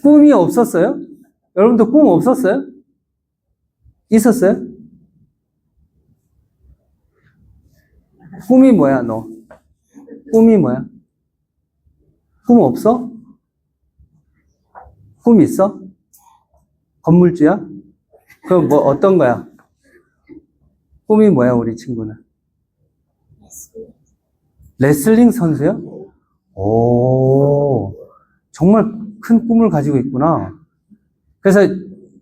꿈이 없었어요? 여러분들 꿈 없었어요? 있었어요? 꿈이 뭐야, 너? 꿈이 뭐야? 꿈 없어? 꿈 있어? 건물주야? 그럼 뭐 어떤 거야? 꿈이 뭐야, 우리 친구는? 레슬링 선수요? 오, 정말 큰 꿈을 가지고 있구나. 그래서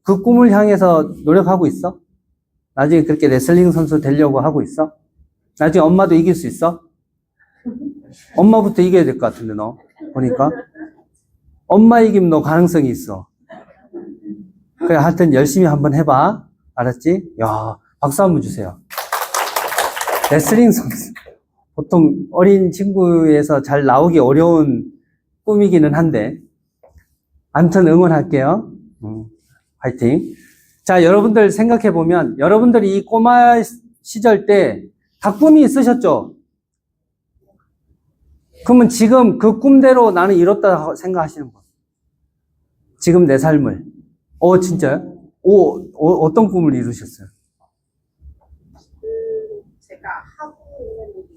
그 꿈을 향해서 노력하고 있어? 나중에 그렇게 레슬링 선수 되려고 하고 있어? 나중에 엄마도 이길 수 있어? 엄마부터 이겨야 될 것 같은데, 너. 보니까. 엄마 이기면 너 가능성이 있어. 그래, 하여튼 열심히 한번 해봐. 알았지? 야, 박수 한번 주세요. 레슬링 선수. 보통 어린 친구에서 잘 나오기 어려운 꿈이기는 한데. 아무튼 응원할게요. 화이팅. 자, 여러분들 생각해보면, 여러분들이 이 꼬마 시절 때 다 꿈이 있으셨죠? 그러면 지금 그 꿈대로 나는 이뤘다 생각하시는 분. 지금 내 삶을. 진짜요? 어떤 꿈을 이루셨어요? 제가 하고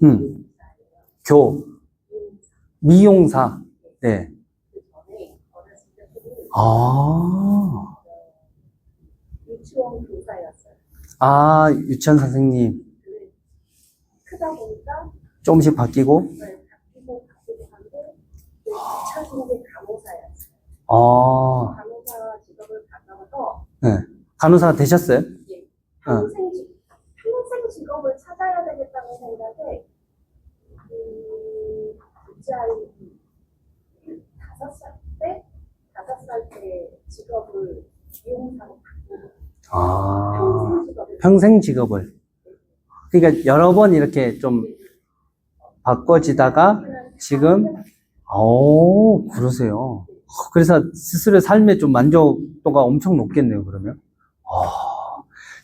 있는 미용사. 네. 그 전에 어렸을 때는 유치원 교사였어요. 유치원 선생님. 크다 보니까 조금씩 바뀌고. 바뀌고 하는데 잊혀진 게 간호사였어요. 간호사 직업을 가져서 네. 간호사가 되셨어요? 예, 평생 직업을 찾아야 되겠다는 생각에 우리 아이 5살 때 직업을 미용사로 바꾸고 평생 직업을. 그러니까 여러 번 이렇게 좀 바꿔지다가 지금, 그러세요. 그래서 스스로의 삶의 좀 만족도가 엄청 높겠네요, 그러면.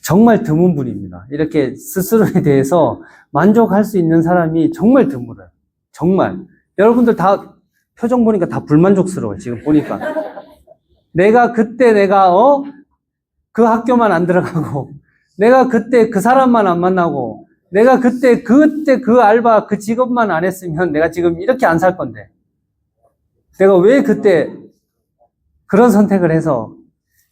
정말 드문 분입니다. 이렇게 스스로에 대해서 만족할 수 있는 사람이 정말 드물어요. 정말. 여러분들 다 표정 보니까 다 불만족스러워요, 지금 보니까. 내가 그 학교만 안 들어가고, 내가 그때 그 사람만 안 만나고, 내가 그때 그 알바, 그 직업만 안 했으면 내가 지금 이렇게 안 살 건데. 내가 왜 그때 그런 선택을 해서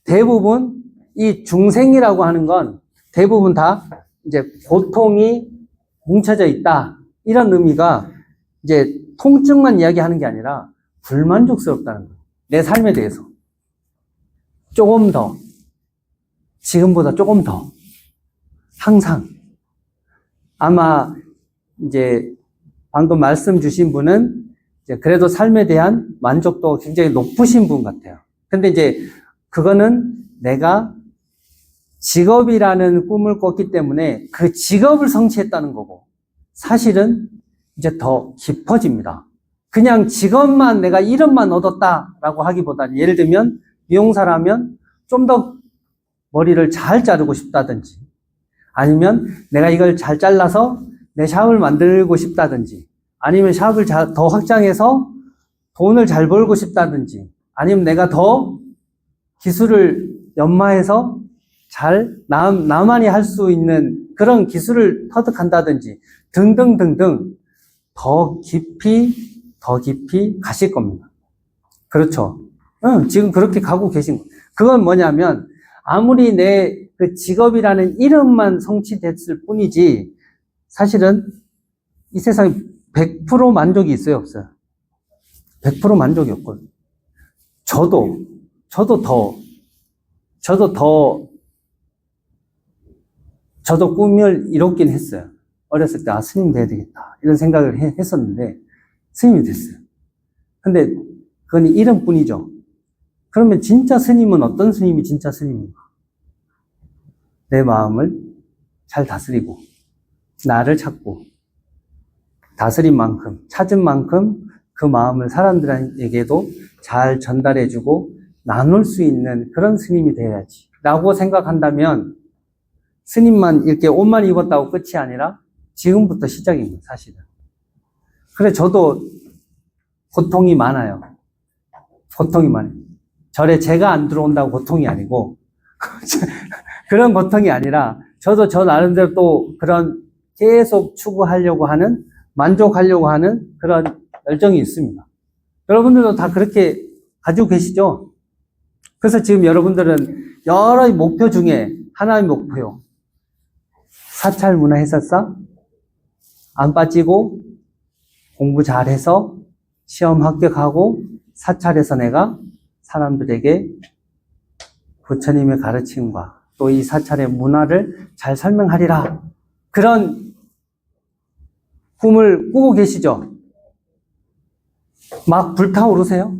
대부분 이 중생이라고 하는 건 대부분 다 이제 고통이 뭉쳐져 있다. 이런 의미가 이제 통증만 이야기하는 게 아니라 불만족스럽다는 거예요. 내 삶에 대해서. 조금 더. 지금보다 조금 더. 항상. 아마 이제 방금 말씀 주신 분은 이제 그래도 삶에 대한 만족도가 굉장히 높으신 분 같아요. 근데 이제 그거는 내가 직업이라는 꿈을 꿨기 때문에 그 직업을 성취했다는 거고, 사실은 이제 더 깊어집니다. 그냥 직업만 내가 이름만 얻었다라고 하기보다는, 예를 들면 미용사라면 좀 더 머리를 잘 자르고 싶다든지, 아니면 내가 이걸 잘 잘라서 내 샵을 만들고 싶다든지, 아니면 샵을 더 확장해서 돈을 잘 벌고 싶다든지, 아니면 내가 더 기술을 연마해서 나만이 할 수 있는 그런 기술을 터득한다든지, 등등등등 더 깊이 가실 겁니다. 그렇죠. 지금 그렇게 가고 계신 거예요. 그건 뭐냐면, 아무리 내 그 직업이라는 이름만 성취됐을 뿐이지, 사실은 이 세상에 100% 만족이 있어요, 없어요? 100% 만족이 없거든요. 저도 꿈을 이뤘긴 했어요. 어렸을 때, 스님 돼야 되겠다. 이런 생각을 했었는데, 스님이 됐어요. 근데 그건 이름뿐이죠. 그러면 진짜 스님은 어떤 스님이 진짜 스님인가? 내 마음을 잘 다스리고, 나를 찾고, 다스린 만큼, 찾은 만큼 그 마음을 사람들에게도 잘 전달해주고 나눌 수 있는 그런 스님이 되어야지 라고 생각한다면, 스님만 이렇게 옷만 입었다고 끝이 아니라 지금부터 시작입니다, 사실은. 그래, 저도 고통이 많아요. 고통이 많아요. 절에 제가 안 들어온다고 고통이 아니고, 그런 고통이 아니라, 저도 저 나름대로 또 그런 계속 추구하려고 하는, 만족하려고 하는 그런 열정이 있습니다. 여러분들도 다 그렇게 가지고 계시죠? 그래서 지금 여러분들은 여러 목표 중에 하나의 목표요. 사찰 문화 해설사 안 빠지고 공부 잘해서 시험 합격하고 사찰에서 내가 사람들에게 부처님의 가르침과 또 이 사찰의 문화를 잘 설명하리라. 그런 꿈을 꾸고 계시죠? 막 불타오르세요?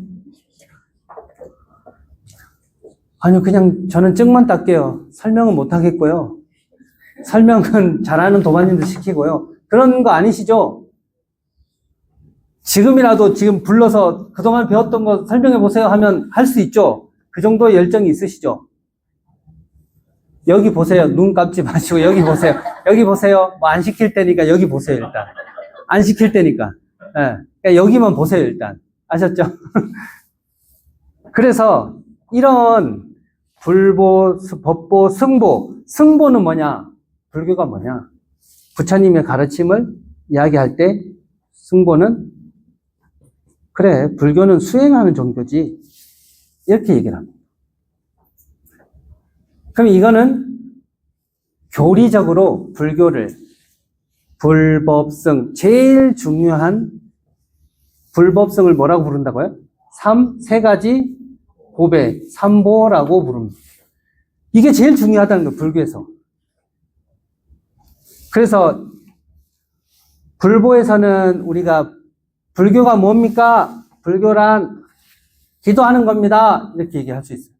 아니요, 그냥 저는 증만 닦게요. 설명은 못 하겠고요. 설명은 잘하는 도마님도 시키고요. 그런 거 아니시죠? 지금이라도 지금 불러서 그동안 배웠던 거 설명해 보세요 하면 할 수 있죠? 그 정도의 열정이 있으시죠? 여기 보세요. 눈 감지 마시고 여기 보세요. 여기 보세요. 뭐 안 시킬 때니까 여기 보세요, 일단. 안 시킬 때니까. 예. 그러니까 여기만 보세요, 일단. 아셨죠? 그래서 이런 불보, 법보, 승보. 승보는 뭐냐? 불교가 뭐냐? 부처님의 가르침을 이야기할 때 승보는, 그래, 불교는 수행하는 종교지. 이렇게 얘기를 합니다. 그럼 이거는 교리적으로 불교를 불법성, 제일 중요한 불법성을 뭐라고 부른다고요? 세 가지 보배, 삼보라고 부릅니다. 이게 제일 중요하다는 거예요, 불교에서. 그래서 불보에서는 우리가 불교가 뭡니까? 불교란 기도하는 겁니다. 이렇게 얘기할 수 있어요.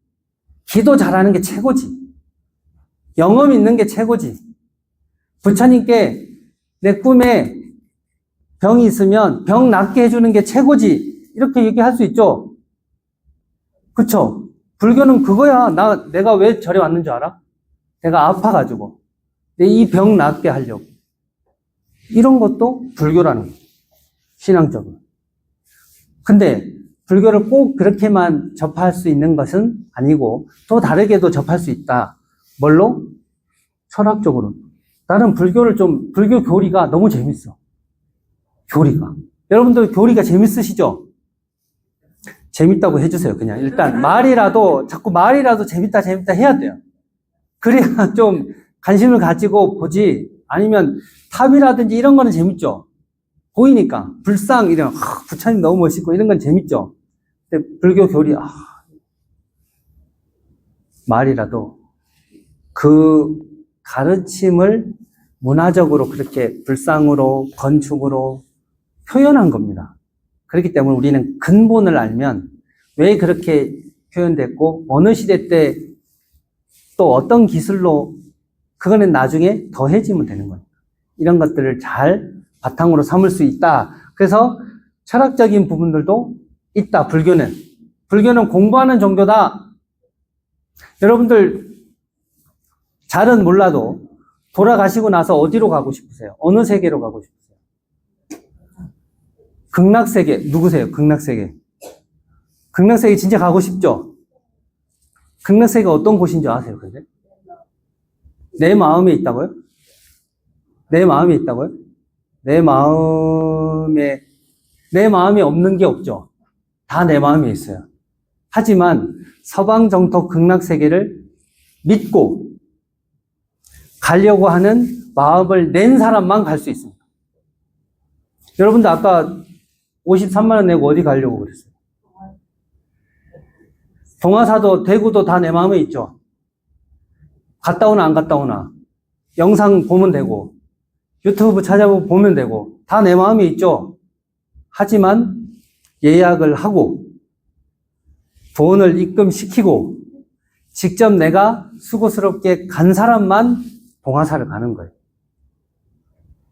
기도 잘하는 게 최고지. 영험 있는 게 최고지. 부처님께 내 꿈에 병이 있으면 병 낫게 해주는 게 최고지. 이렇게 얘기할 수 있죠. 그쵸? 불교는 그거야. 내가 왜 절에 왔는 줄 알아? 내가 아파가지고. 이 병 낫게 하려고. 이런 것도 불교라는 거예요. 신앙적으로. 근데 불교를 꼭 그렇게만 접할 수 있는 것은 아니고 또 다르게도 접할 수 있다. 뭘로? 철학적으로. 나는 불교 교리가 너무 재밌어. 교리가. 여러분들 교리가 재밌으시죠? 재밌다고 해주세요, 그냥. 일단 자꾸 말이라도 재밌다 해야 돼요. 그래야 좀 관심을 가지고 보지. 아니면 탑이라든지 이런 거는 재밌죠? 보이니까 불상 이런 부처님 너무 멋있고 이런 건 재밌죠. 근데 불교 교리 말이라도 그 가르침을 문화적으로 그렇게 불상으로 건축으로 표현한 겁니다. 그렇기 때문에 우리는 근본을 알면 왜 그렇게 표현됐고 어느 시대 때 또 어떤 기술로 그거는 나중에 더해지면 되는 거예요. 이런 것들을 잘 바탕으로 삼을 수 있다. 그래서 철학적인 부분들도 있다. 불교는 공부하는 종교다. 여러분들 잘은 몰라도 돌아가시고 나서 어디로 가고 싶으세요? 어느 세계로 가고 싶으세요? 극락세계. 누구세요? 극락세계. 극락세계 진짜 가고 싶죠? 극락세계가 어떤 곳인 줄 아세요? 근데? 내 마음에 있다고요? 내 마음에 있다고요? 내 마음에 없는 게 없죠. 다 내 마음에 있어요. 하지만 서방 정토 극락세계를 믿고 가려고 하는 마음을 낸 사람만 갈 수 있습니다. 여러분들 아까 53만 원 내고 어디 가려고 그랬어요? 동화사도 대구도 다 내 마음에 있죠. 갔다 오나 안 갔다 오나 영상 보면 되고 유튜브 찾아보고 보면 되고 다 내 마음에 있죠. 하지만 예약을 하고 돈을 입금시키고 직접 내가 수고스럽게 간 사람만 동화사를 가는 거예요.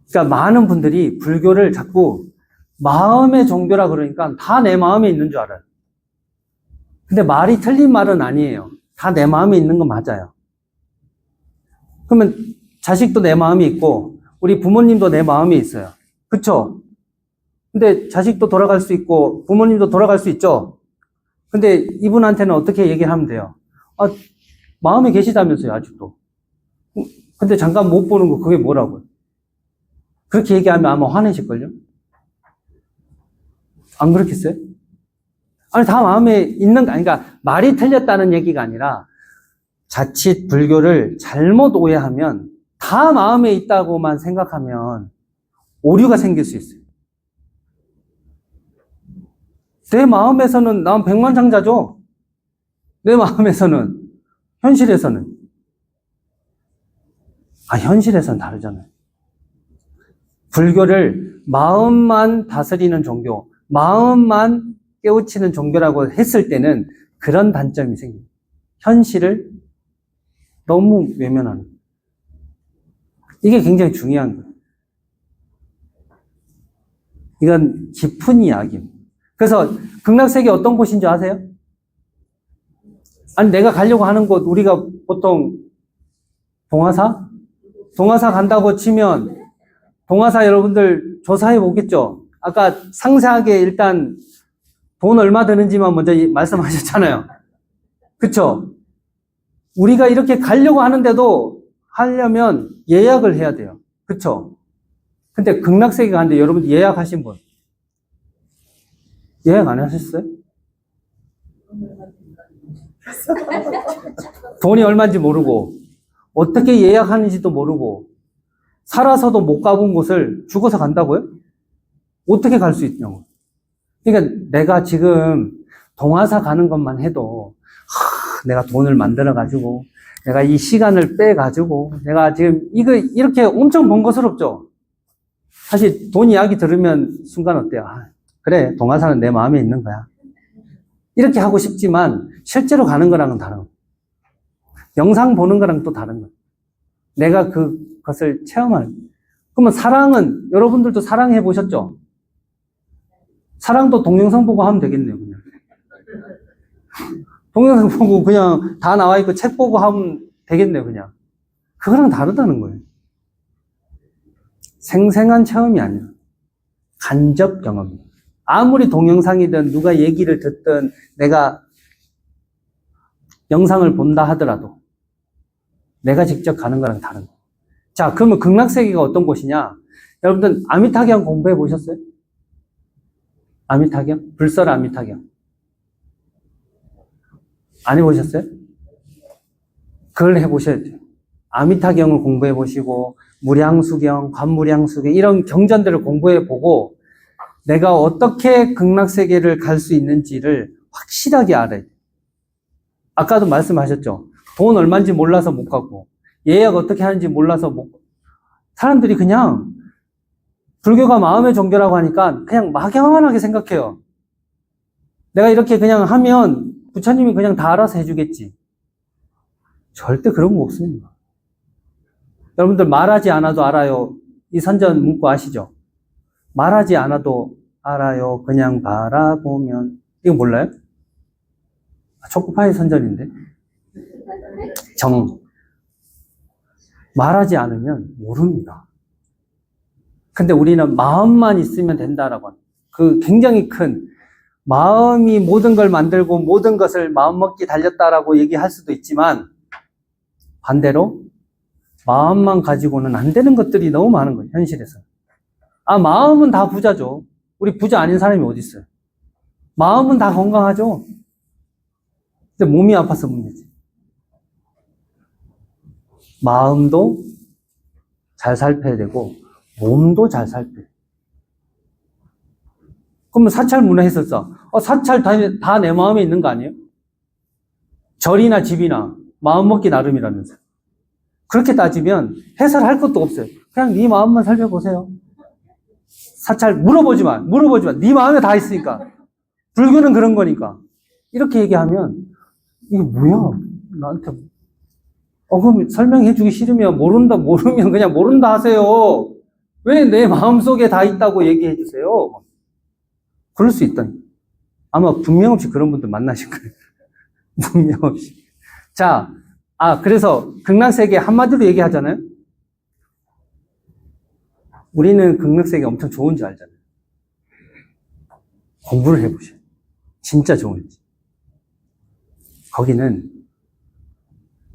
그러니까 많은 분들이 불교를 자꾸 마음의 종교라 그러니까 다 내 마음에 있는 줄 알아요. 근데 말이 틀린 말은 아니에요. 다 내 마음에 있는 건 맞아요. 그러면 자식도 내 마음이 있고 우리 부모님도 내 마음에 있어요. 그쵸? 근데 자식도 돌아갈 수 있고 부모님도 돌아갈 수 있죠? 근데 이분한테는 어떻게 얘기를 하면 돼요? 마음에 계시다면서요, 아직도. 근데 잠깐 못 보는 거 그게 뭐라고요? 그렇게 얘기하면 아마 화내실걸요? 안 그렇겠어요? 아니, 다 마음에 있는 거, 그러니까 말이 틀렸다는 얘기가 아니라 자칫 불교를 잘못 오해하면 다 마음에 있다고만 생각하면 오류가 생길 수 있어요. 내 마음에서는 난 백만장자죠. 내 마음에서는, 현실에서는. 현실에서는 다르잖아요. 불교를 마음만 다스리는 종교, 마음만 깨우치는 종교라고 했을 때는 그런 단점이 생깁니다. 현실을 너무 외면하는 거예요. 이게 굉장히 중요한 거예요. 이건 깊은 이야기입니다. 그래서 극락세계 어떤 곳인 줄 아세요? 아니, 내가 가려고 하는 곳, 우리가 보통 동화사? 동화사 간다고 치면 동화사 여러분들 조사해 보겠죠? 아까 상세하게 일단 돈 얼마 드는지만 먼저 말씀하셨잖아요. 그쵸? 우리가 이렇게 가려고 하는데도 하려면 예약을 해야 돼요. 그쵸? 근데 극락세계 가는데 여러분 예약하신 분? 예약 안 하셨어요? 돈이 얼마인지 모르고 어떻게 예약하는지도 모르고 살아서도 못 가본 곳을 죽어서 간다고요? 어떻게 갈 수 있냐고. 그러니까 내가 지금 동화사 가는 것만 해도 내가 돈을 만들어 가지고 내가 이 시간을 빼 가지고 내가 지금 이거 이렇게 엄청 번거스럽죠. 사실 돈 이야기 들으면 순간 어때요? 그래, 동화사는 내 마음에 있는 거야. 이렇게 하고 싶지만 실제로 가는 거랑은 다른 거예요. 영상 보는 거랑 또 다른 거예요. 내가 그것을 체험하는. 그러면 사랑은 여러분들도 사랑해 보셨죠? 사랑도 동영상 보고 하면 되겠네요, 그냥. 동영상 보고 그냥 다 나와 있고 책 보고 하면 되겠네요, 그냥. 그거랑 다르다는 거예요. 생생한 체험이 아니라 간접 경험입니다. 아무리 동영상이든 누가 얘기를 듣든 내가 영상을 본다 하더라도 내가 직접 가는 거랑 다른 거예요. 자, 그러면 극락세계가 어떤 곳이냐? 여러분들 아미타경 공부해 보셨어요? 아미타경? 불설 아미타경. 안 해보셨어요? 그걸 해보셔야 돼요. 아미타경을 공부해 보시고 무량수경, 관무량수경 이런 경전들을 공부해 보고 내가 어떻게 극락세계를 갈 수 있는지를 확실하게 알아야 돼. 아까도 말씀하셨죠. 돈 얼마인지 몰라서 못 가고 예약 어떻게 하는지 몰라서 못 가고 사람들이 그냥 불교가 마음의 종교라고 하니까 그냥 막연하게 생각해요. 내가 이렇게 그냥 하면 부처님이 그냥 다 알아서 해주겠지. 절대 그런 거 없습니다. 여러분들 말하지 않아도 알아요. 이 선전 문구 아시죠? 말하지 않아도 알아요. 그냥 바라보면. 이거 몰라요? 초코파이 선전인데. 정. 말하지 않으면 모릅니다. 근데 우리는 마음만 있으면 된다라고 하는 그 굉장히 큰 마음이 모든 걸 만들고 모든 것을 마음먹기 달렸다라고 얘기할 수도 있지만 반대로 마음만 가지고는 안 되는 것들이 너무 많은 거예요. 현실에서. 아, 마음은 다 부자죠. 우리 부자 아닌 사람이 어디 있어요? 마음은 다 건강하죠. 근데 몸이 아파서 문제지. 마음도 잘 살펴야 되고 몸도 잘 살펴야 돼. 그러면 사찰 문화했었어. 사찰 다 내 마음에 있는 거 아니에요? 절이나 집이나 마음 먹기 나름이라면서. 그렇게 따지면 해설할 것도 없어요. 그냥 네 마음만 살펴보세요. 사찰 물어보지 마. 네 마음에 다 있으니까. 불교는 그런 거니까. 이렇게 얘기하면 이게 뭐야? 나한테 그럼 설명해 주기 싫으면 모르면 그냥 모른다 하세요. 왜 내 마음속에 다 있다고 얘기해 주세요? 그럴 수 있다니. 아마 분명 없이 그런 분들 만나실 거예요. 분명 없이. 자, 그래서 극락세계 한마디로 얘기하잖아요. 우리는 극락세계 엄청 좋은 줄 알잖아요. 공부를 해보세요. 진짜 좋은지. 거기는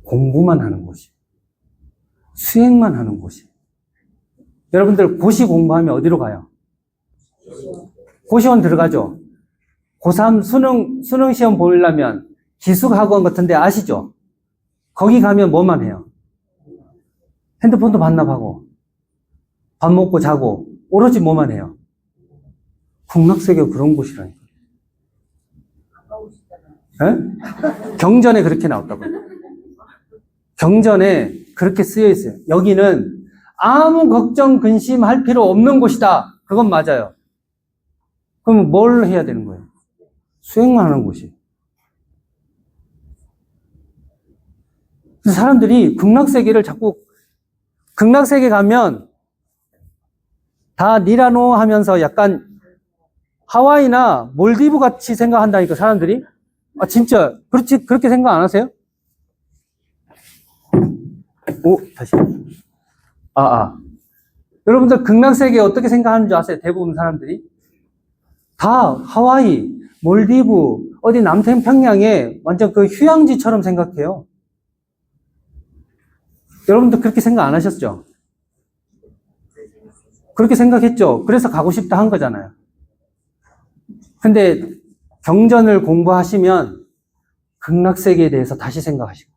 공부만 하는 곳이에요. 수행만 하는 곳이에요. 여러분들 고시 공부하면 어디로 가요? 고시원 들어가죠? 고3 수능 시험 보려면 기숙학원 같은 데 아시죠? 거기 가면 뭐만 해요? 핸드폰도 반납하고 밥 먹고 자고 오로지 뭐만 해요? 극락세계가 그런 곳이라니까. 에? 경전에 그렇게 나왔다고요. 경전에 그렇게 쓰여 있어요. 여기는 아무 걱정 근심할 필요 없는 곳이다. 그건 맞아요. 그럼 뭘 해야 되는 거예요? 수행만 하는 곳이에요. 그래서 사람들이 극락세계를 자꾸 극락세계 가면 다 니라노 하면서 약간 하와이나 몰디브 같이 생각한다니까 사람들이. 진짜 그렇게 생각 안 하세요? 다시. 여러분들 극락세계 어떻게 생각하는 줄 아세요? 대부분 사람들이 다 하와이, 몰디브, 어디 남태평양에 완전 그 휴양지처럼 생각해요. 여러분들 그렇게 생각 안 하셨죠? 그렇게 생각했죠? 그래서 가고 싶다 한 거잖아요. 근데 경전을 공부하시면 극락세계에 대해서 다시 생각하시고,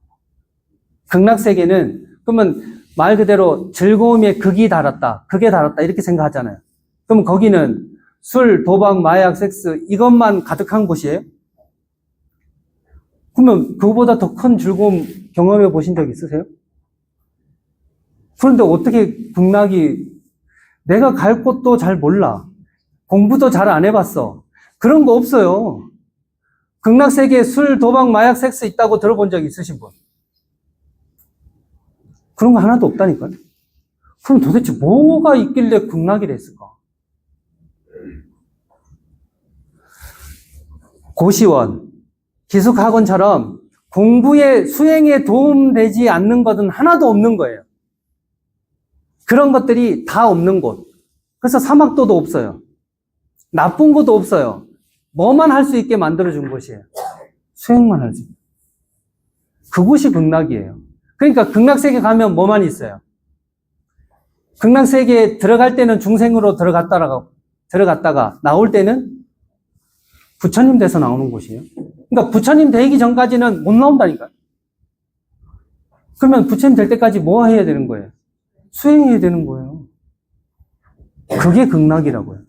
극락세계는 그러면 말 그대로 즐거움의 극이 달았다, 극에 달았다 이렇게 생각하잖아요. 그럼 거기는 술, 도박, 마약, 섹스 이것만 가득한 곳이에요? 그러면 그거보다 더 큰 즐거움 경험해 보신 적 있으세요? 그런데 어떻게 극락이 내가 갈 곳도 잘 몰라. 공부도 잘 안 해봤어. 그런 거 없어요. 극락세계에 술, 도박, 마약, 섹스 있다고 들어본 적 있으신 분? 그런 거 하나도 없다니까요. 그럼 도대체 뭐가 있길래 극락이 됐을까? 고시원, 기숙학원처럼 공부에, 수행에 도움되지 않는 것은 하나도 없는 거예요. 그런 것들이 다 없는 곳. 그래서 사막도도 없어요. 나쁜 곳도 없어요. 뭐만 할 수 있게 만들어준 곳이에요. 수행만 할 수 있게. 그곳이 극락이에요. 그러니까 극락세계 가면 뭐만 있어요? 극락세계에 들어갈 때는 중생으로 들어갔다가 나올 때는 부처님 돼서 나오는 곳이에요. 그러니까 부처님 되기 전까지는 못 나온다니까요. 그러면 부처님 될 때까지 뭐 해야 되는 거예요? 수행해야 되는 거예요. 그게 극락이라고요.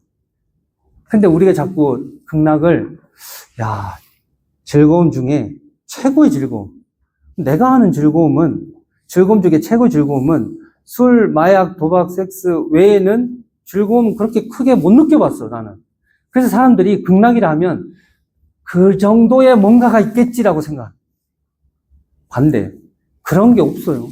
근데 우리가 자꾸 극락을, 야, 즐거움 중에 최고의 즐거움. 내가 하는 즐거움 중에 최고의 즐거움은 술, 마약, 도박, 섹스 외에는 즐거움 그렇게 크게 못 느껴봤어, 나는. 그래서 사람들이 극락이라 하면 그 정도의 뭔가가 있겠지라고 생각. 반대. 그런 게 없어요.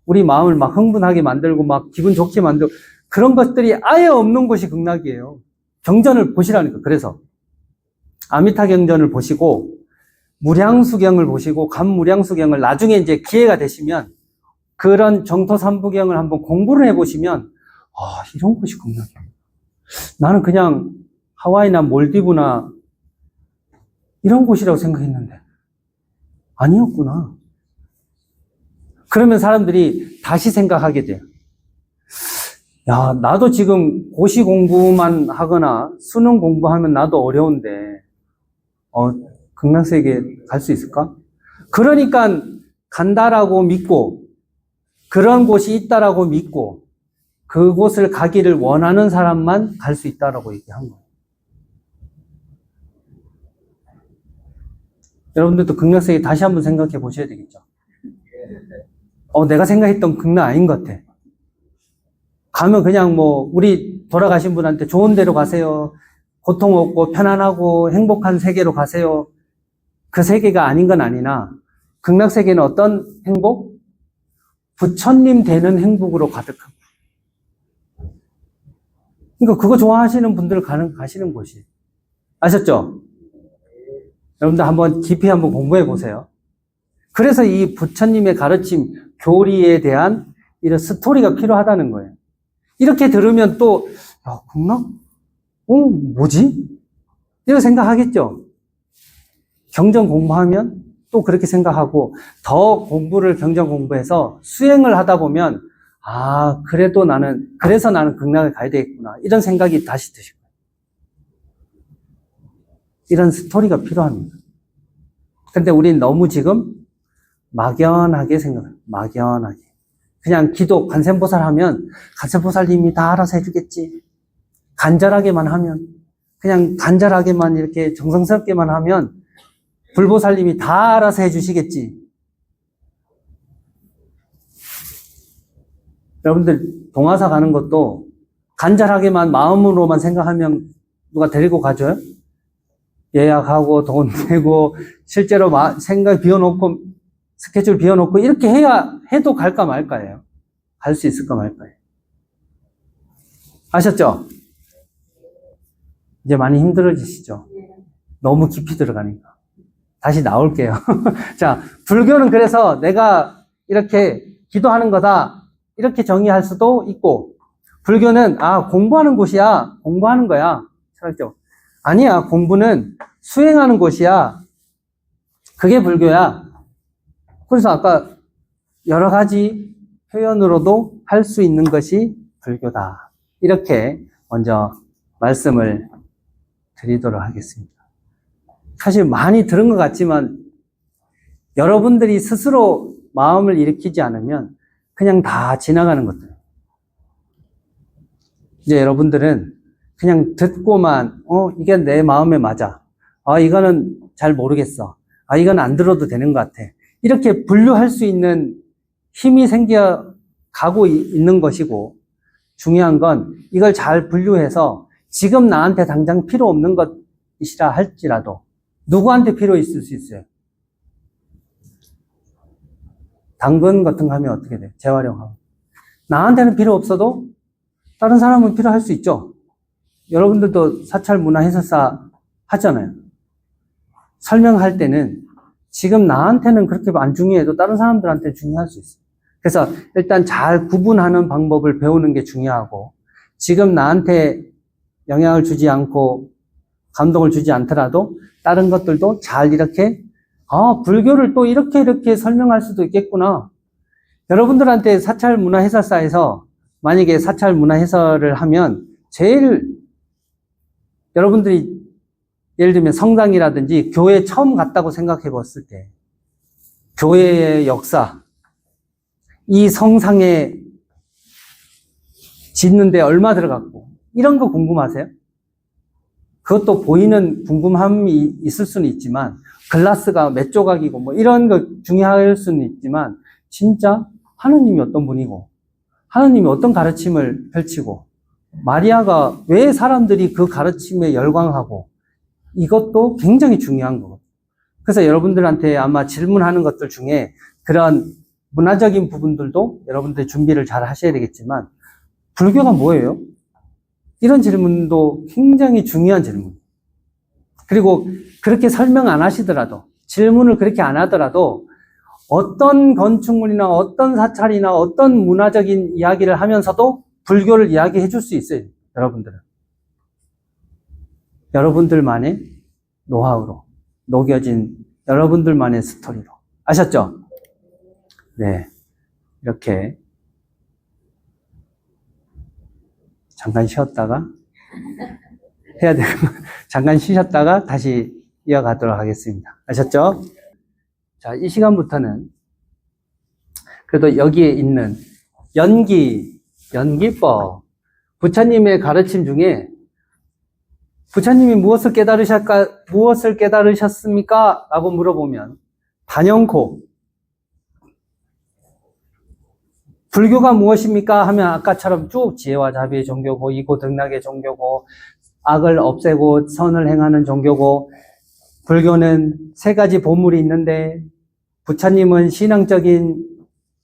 우리 마음을 막 흥분하게 만들고 막 기분 좋게 만들고 그런 것들이 아예 없는 곳이 극락이에요. 경전을 보시라니까. 그래서 아미타 경전을 보시고 무량수경을 보시고 감무량수경을 나중에 이제 기회가 되시면 그런 정토 삼부경을 한번 공부를 해보시면 이런 곳이 극락이에요. 나는 그냥 하와이나 몰디브나 이런 곳이라고 생각했는데 아니었구나. 그러면 사람들이 다시 생각하게 돼요. 야, 나도 지금 고시 공부만 하거나 수능 공부하면 나도 어려운데 극락세계 갈 수 있을까? 그러니까 간다라고 믿고 그런 곳이 있다라고 믿고 그곳을 가기를 원하는 사람만 갈 수 있다라고 얘기한 거예요. 여러분들도 극락세계 다시 한번 생각해 보셔야 되겠죠. 내가 생각했던 극락 아닌 것 같아. 가면 그냥 우리 돌아가신 분한테 좋은 데로 가세요. 고통 없고 편안하고 행복한 세계로 가세요. 그 세계가 아닌 건 아니나 극락세계는 어떤 행복? 부처님 되는 행복으로 가득합니다. 그러니까 그거 좋아하시는 분들 가시는 곳이. 아셨죠? 여러분들 한번 깊이 한번 공부해 보세요. 그래서 이 부처님의 가르침, 교리에 대한 이런 스토리가 필요하다는 거예요. 이렇게 들으면 또, 극락? 뭐지? 이렇게 생각하겠죠? 경전 공부하면 또 그렇게 생각하고, 더 공부를 경전 공부해서 수행을 하다 보면, 그래서 나는 극락에 가야 되겠구나. 이런 생각이 다시 드실 거예요. 이런 스토리가 필요합니다. 근데 우린 너무 지금 막연하게 생각해요. 막연하게. 그냥 기도, 관세음보살 하면 관세음보살님이 다 알아서 해주겠지. 간절하게만 하면, 그냥 간절하게만 이렇게 정성스럽게만 하면 불보살님이 다 알아서 해주시겠지. 여러분들 동화사 가는 것도 간절하게만 마음으로만 생각하면 누가 데리고 가줘요? 예약하고 돈 내고 실제로 생각 비워놓고 스케줄 비워놓고 이렇게 해도 갈까 말까예요. 갈 수 있을까 말까예요. 아셨죠? 이제 많이 힘들어지시죠? 너무 깊이 들어가니까. 다시 나올게요. 자, 불교는 그래서 내가 이렇게 기도하는 거다. 이렇게 정의할 수도 있고, 불교는, 공부하는 곳이야. 공부하는 거야. 알았죠? 아니야. 공부는 수행하는 곳이야. 그게 불교야. 그래서 아까 여러 가지 표현으로도 할 수 있는 것이 불교다. 이렇게 먼저 말씀을 드리도록 하겠습니다. 사실 많이 들은 것 같지만 여러분들이 스스로 마음을 일으키지 않으면 그냥 다 지나가는 것들. 이제 여러분들은 그냥 듣고만 이게 내 마음에 맞아. 이거는 잘 모르겠어. 이건 안 들어도 되는 것 같아. 이렇게 분류할 수 있는 힘이 생겨가고 있는 것이고, 중요한 건 이걸 잘 분류해서 지금 나한테 당장 필요 없는 것이라 할지라도 누구한테 필요 있을 수 있어요? 당근 같은 거 하면 어떻게 돼요? 재활용하고. 나한테는 필요 없어도 다른 사람은 필요할 수 있죠. 여러분들도 사찰 문화 해설사 하잖아요. 설명할 때는 지금 나한테는 그렇게 안 중요해도 다른 사람들한테 중요할 수 있어요. 그래서 일단 잘 구분하는 방법을 배우는 게 중요하고, 지금 나한테 영향을 주지 않고 감동을 주지 않더라도 다른 것들도 잘 이렇게 불교를 또 이렇게 설명할 수도 있겠구나. 여러분들한테 사찰 문화 해설사에서 만약에 사찰 문화 해설을 하면 제일 여러분들이 예를 들면 성당이라든지 교회 처음 갔다고 생각해 봤을 때 교회의 역사, 이 성상에 짓는데 얼마 들어갔고, 이런 거 궁금하세요? 그것도 보이는 궁금함이 있을 수는 있지만, 글라스가 몇 조각이고, 뭐, 이런 거 중요할 수는 있지만, 진짜 하느님이 어떤 분이고, 하느님이 어떤 가르침을 펼치고, 마리아가 왜 사람들이 그 가르침에 열광하고, 이것도 굉장히 중요한 거고. 그래서 여러분들한테 아마 질문하는 것들 중에 그런 문화적인 부분들도 여러분들 준비를 잘 하셔야 되겠지만, 불교가 뭐예요? 이런 질문도 굉장히 중요한 질문. 그리고 그렇게 설명 안 하시더라도, 질문을 그렇게 안 하더라도, 어떤 건축물이나 어떤 사찰이나 어떤 문화적인 이야기를 하면서도 불교를 이야기해 줄 수 있어요, 여러분들은. 여러분들만의 노하우로, 녹여진 여러분들만의 스토리로. 아셨죠? 네. 이렇게 잠깐 쉬었다가 해야 되고 잠깐 쉬셨다가 다시 이어가도록 하겠습니다. 아셨죠? 자, 이 시간부터는 그래도 여기에 있는 연기법, 부처님의 가르침 중에 부처님이 무엇을 깨달으셨습니까? 라고 물어보면 단연코 불교가 무엇입니까? 하면 아까처럼 쭉 지혜와 자비의 종교고, 이고 등락의 종교고, 악을 없애고 선을 행하는 종교고, 불교는 세 가지 보물이 있는데, 부처님은 신앙적인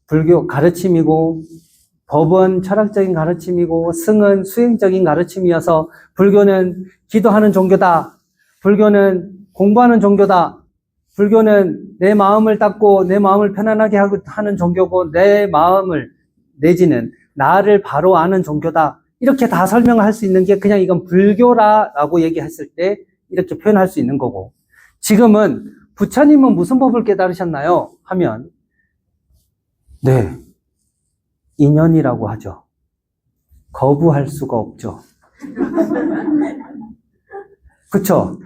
불교 가르침이고, 법은 철학적인 가르침이고, 승은 수행적인 가르침이어서, 불교는 기도하는 종교다. 불교는 공부하는 종교다. 불교는 내 마음을 닦고 내 마음을 편안하게 하는 종교고, 내 마음을 내지는 나를 바로 아는 종교다. 이렇게 다 설명을 할 수 있는 게 그냥 이건 불교라고 얘기했을 때 이렇게 표현할 수 있는 거고, 지금은 부처님은 무슨 법을 깨달으셨나요? 하면 네, 인연이라고 하죠. 거부할 수가 없죠. 그쵸?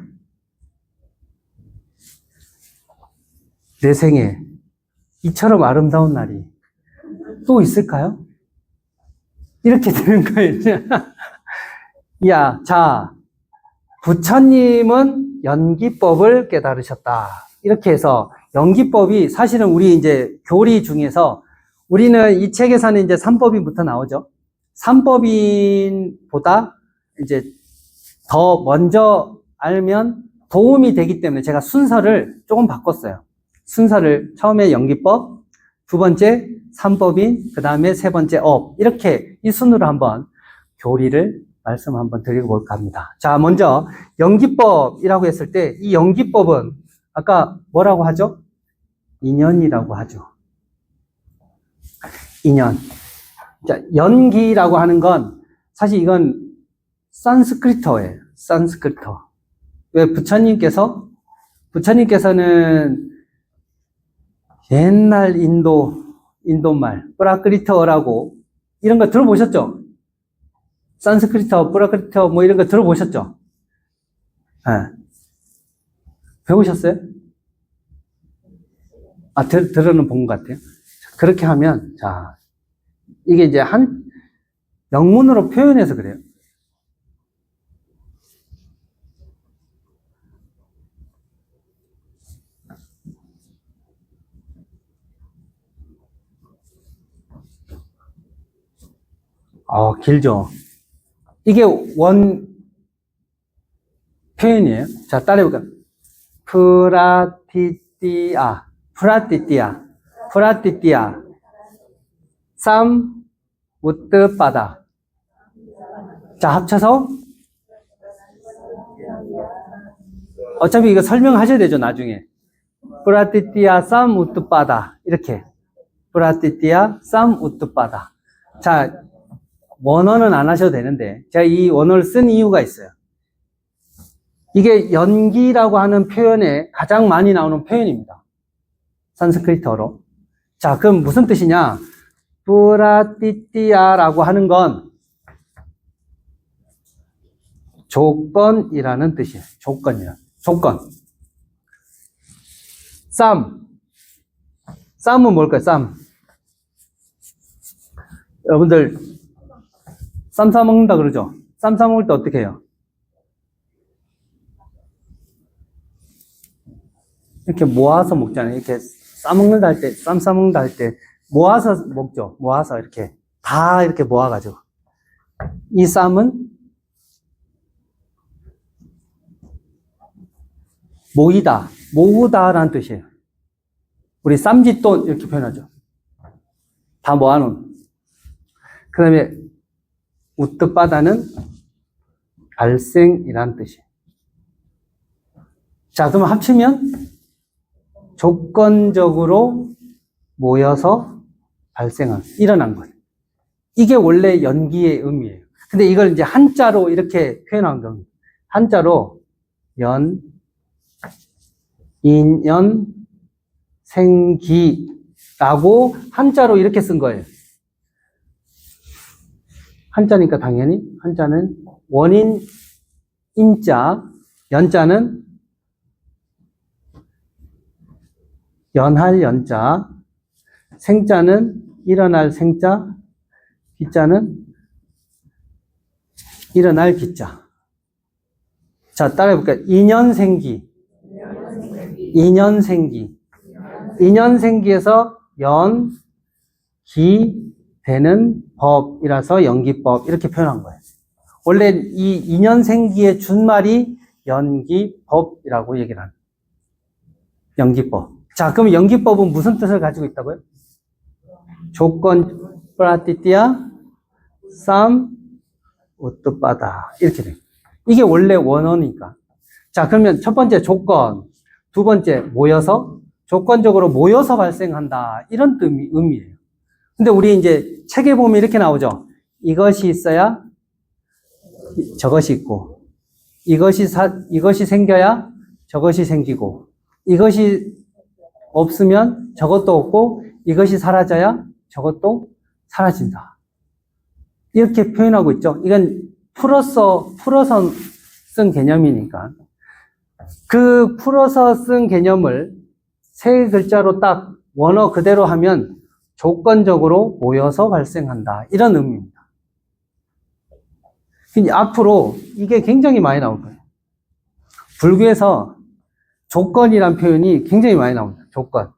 내 생에 이처럼 아름다운 날이 또 있을까요? 이렇게 되는 거예요. 자, 부처님은 연기법을 깨달으셨다. 이렇게 해서 연기법이 사실은 우리 이제 교리 중에서 우리는 이 책에서는 이제 삼법인부터 나오죠. 삼법인보다 이제 더 먼저 알면 도움이 되기 때문에 제가 순서를 조금 바꿨어요. 순서를 처음에 연기법, 두 번째 삼법인, 그 다음에 세 번째 업, 이렇게 이 순으로 한번 교리를 말씀 한번 드리고 볼까 합니다. 자, 먼저 연기법이라고 했을 때 이 연기법은 아까 뭐라고 하죠? 인연이라고 하죠. 인연. 자, 연기라고 하는 건 사실 이건 산스크리트어예요. 산스크리트어. 왜 부처님께서는 옛날 인도말, 프라크리트어라고 이런 거 들어보셨죠? 산스크리트어, 프라크리트어 뭐 이런 거 들어보셨죠? 네. 배우셨어요? 들어는 본 것 같아요. 그렇게 하면, 자, 이게 이제 영문으로 표현해서 그래요. 길죠? 이게 원 표현이에요. 자, 따라해볼까요? 프라티띠아, 쌈, 우뜨, 바다. 자, 합쳐서 어차피 이거 설명하셔야 되죠, 나중에. 프라티띠아, 쌈, 우뜨, 바다. 이렇게. 프라티띠아, 쌈, 우뜨, 바다. 자, 원어는 안 하셔도 되는데, 제가 이 원어를 쓴 이유가 있어요. 이게 연기라고 하는 표현에 가장 많이 나오는 표현입니다. 산스크리트어로. 자, 그럼 무슨 뜻이냐? 프라티띠아라고 하는 건 조건이라는 뜻이에요. 조건. 쌈은 뭘까요? 여러분들 쌈 싸먹는다 그러죠? 쌈 싸먹을 때 어떻게 해요? 이렇게 모아서 먹잖아요. 이렇게 싸먹는다 할 때, 쌈 싸먹는다 할 때 모아서 먹죠. 모아서 이렇게 다 이렇게 모아가지고. 이 쌈은 모이다, 모으다라는 뜻이에요. 우리 쌈짓돈 이렇게 표현하죠. 다 모아놓은. 그 다음에 우뜻 바다는 발생이라는 뜻이에요. 자, 그럼 합치면 조건적으로 모여서 발생한, 일어난 거예요. 이게 원래 연기의 의미예요. 근데 이걸 이제 한자로 이렇게 표현한 겁니다. 한자로 연, 인연, 생기라고 한자로 이렇게 쓴 거예요. 한자니까 당연히 한자는 원인 인자, 연자는 연할 연자, 생자는 일어날 생자, 기자는 일어날 기자. 자, 따라해볼까요? 인연생기. 인연생기. 인연생기에서 연, 기, 되는 법이라서 연기법 이렇게 표현한 거예요. 원래 이 인연생기의 준말이 연기법이라고 얘기를 하는 거예요. 연기법. 자, 그럼 연기법은 무슨 뜻을 가지고 있다고요? 조건, 프라티티아, 쌈, 우뚜빠다. 이렇게 돼요. 이게 원래 원어니까. 자, 그러면 첫 번째 조건, 두 번째 모여서, 조건적으로 모여서 발생한다. 이런 의미예요. 근데 우리 이제 책에 보면 이렇게 나오죠. 이것이 있어야 저것이 있고, 이것이 생겨야 저것이 생기고, 이것이 없으면 저것도 없고, 이것이 사라져야 저것도 사라진다. 이렇게 표현하고 있죠. 이건 풀어서 쓴 개념이니까. 그 풀어서 쓴 개념을 세 글자로 딱 원어 그대로 하면 조건적으로 모여서 발생한다. 이런 의미입니다. 앞으로 이게 굉장히 많이 나올 거예요. 불교에서 조건이란 표현이 굉장히 많이 나옵니다. 조건.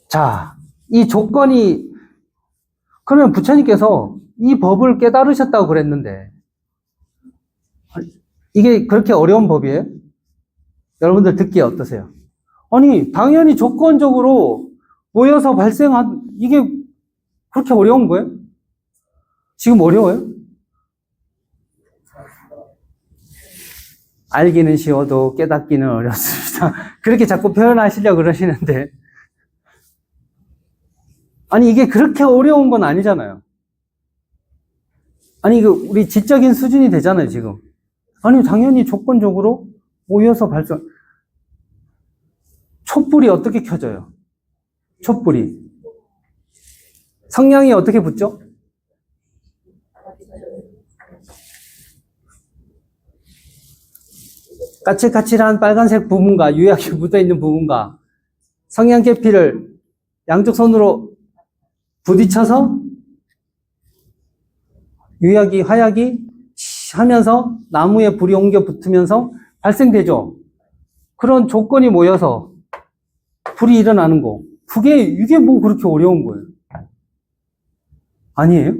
자, 이 조건이, 그러면 부처님께서 이 법을 깨달으셨다고 그랬는데, 이게 그렇게 어려운 법이에요? 여러분들 듣기에 어떠세요? 아니, 당연히 조건적으로 모여서 이게 그렇게 어려운 거예요? 지금 어려워요? 알기는 쉬워도 깨닫기는 어렵습니다. 그렇게 자꾸 표현하시려고 그러시는데, 아니, 이게 그렇게 어려운 건 아니잖아요. 아니, 우리 지적인 수준이 되잖아요, 지금. 아니, 당연히 조건적으로 모여서 촛불이 어떻게 켜져요? 촛불이. 성냥이 어떻게 붙죠? 까칠까칠한 빨간색 부분과 유약이 묻어있는 부분과 성냥개피를 양쪽 손으로 부딪혀서 유약이, 화약이 하면서 나무에 불이 옮겨 붙으면서 발생되죠. 그런 조건이 모여서 불이 일어나는 거. 이게 뭐 그렇게 어려운 거예요? 아니에요?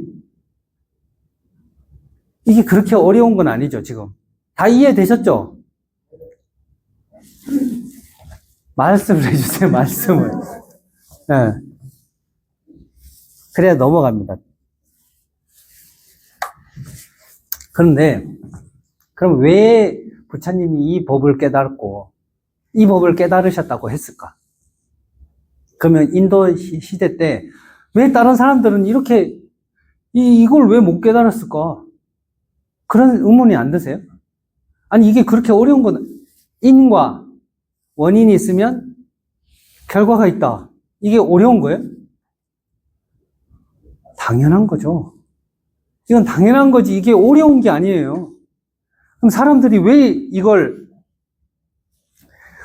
이게 그렇게 어려운 건 아니죠, 지금. 다 이해되셨죠? 말씀을 해주세요, 말씀을. 네. 그래야 넘어갑니다. 그런데, 그럼 왜 부처님이 이 법을 깨달았고, 이 법을 깨달으셨다고 했을까? 그러면 인도 시대 때, 왜 다른 사람들은 이렇게, 이걸 왜 못 깨달았을까? 그런 의문이 안 드세요? 아니, 이게 그렇게 어려운 건, 인과 원인이 있으면 결과가 있다. 이게 어려운 거예요? 당연한 거죠. 이건 당연한 거지. 이게 어려운 게 아니에요. 그럼 사람들이 왜 이걸,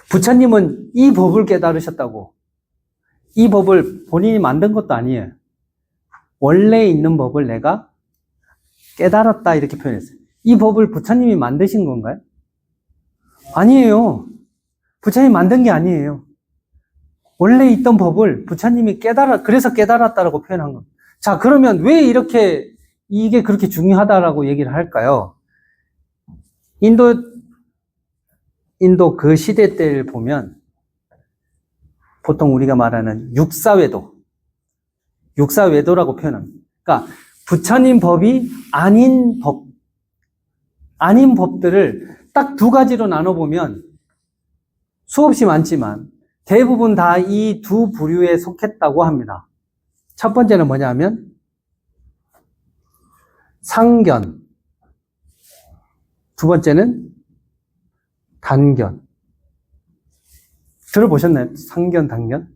부처님은 이 법을 깨달으셨다고, 이 법을 본인이 만든 것도 아니에요. 원래 있는 법을 내가 깨달았다 이렇게 표현했어요. 이 법을 부처님이 만드신 건가요? 아니에요. 부처님이 만든 게 아니에요. 원래 있던 법을 부처님이 그래서 깨달았다라고 표현한 겁니다. 자, 그러면 왜 이게 그렇게 중요하다라고 얘기를 할까요? 인도 그 시대 때를 보면 보통 우리가 말하는 육사외도라고 표현합니다. 그러니까 부처님 법이 아닌 법들을 딱 두 가지로 나눠보면 수없이 많지만 대부분 다 이 두 부류에 속했다고 합니다. 첫 번째는 뭐냐면 상견, 두 번째는 단견. 들어보셨나요? 상견, 단견?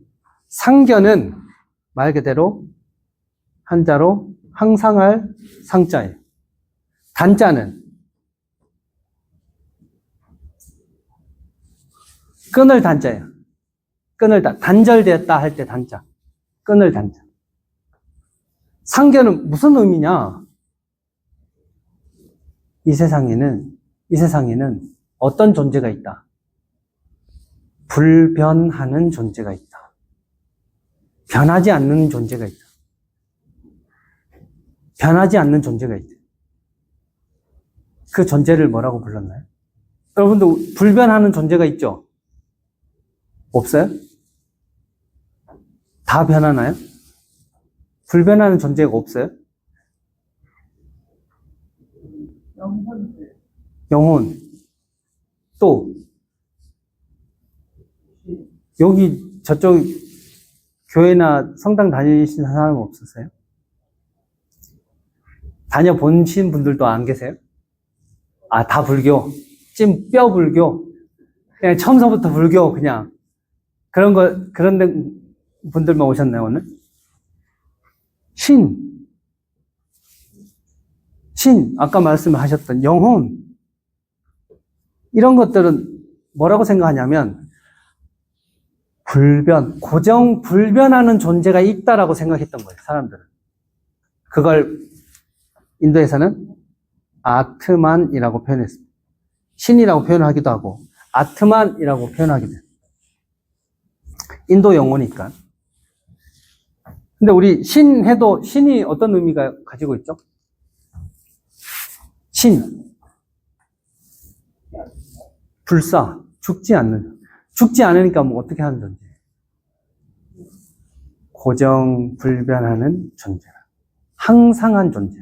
상견은 말 그대로 한자로 항상할 상자예요. 단자는 끊을 단자예요. 단절되었다 할 때 단자. 끊을 단자. 상견은 무슨 의미냐? 이 세상에는 어떤 존재가 있다. 불변하는 존재가 있다. 변하지 않는 존재가 있다. 변하지 않는 존재가 있다. 그 존재를 뭐라고 불렀나요? 여러분도 불변하는 존재가 있죠? 없어요? 다 변하나요? 불변하는 존재가 없어요? 영혼. 또 여기 저쪽 교회나 성당 다니시는 사람 없으세요? 다녀보신 분들도 안 계세요? 아, 다 불교. 찐 불교. 그냥 처음서부터 불교, 그냥. 그런 분들만 오셨나요, 오늘? 신. 아까 말씀하셨던 영혼. 이런 것들은 뭐라고 생각하냐면, 불변하는 존재가 있다라고 생각했던 거예요, 사람들은. 그걸 인도에서는 아트만이라고 표현했습니다. 신이라고 표현하기도 하고, 아트만이라고 표현하기도 해요. 인도 용어니까. 근데 우리 신이 어떤 의미가 가지고 있죠? 불사, 죽지 않으니까 뭐 어떻게 하는 존재? 고정불변하는 존재라. 항상한 존재.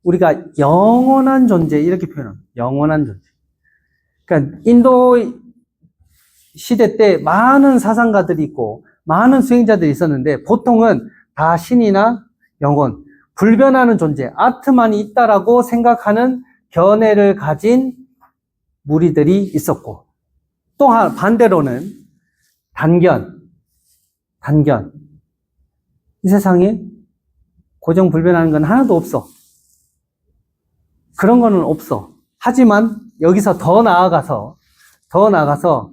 우리가 영원한 존재, 이렇게 표현합니다. 영원한 존재. 그러니까 인도 시대 때 많은 사상가들이 있고 많은 수행자들이 있었는데 보통은 다 신이나 영혼, 불변하는 존재, 아트만이 있다라고 생각하는 견해를 가진 무리들이 있었고, 또 반대로는 단견. 이 세상에 고정불변하는 건 하나도 없어. 그런 거는 없어. 하지만 여기서 더 나아가서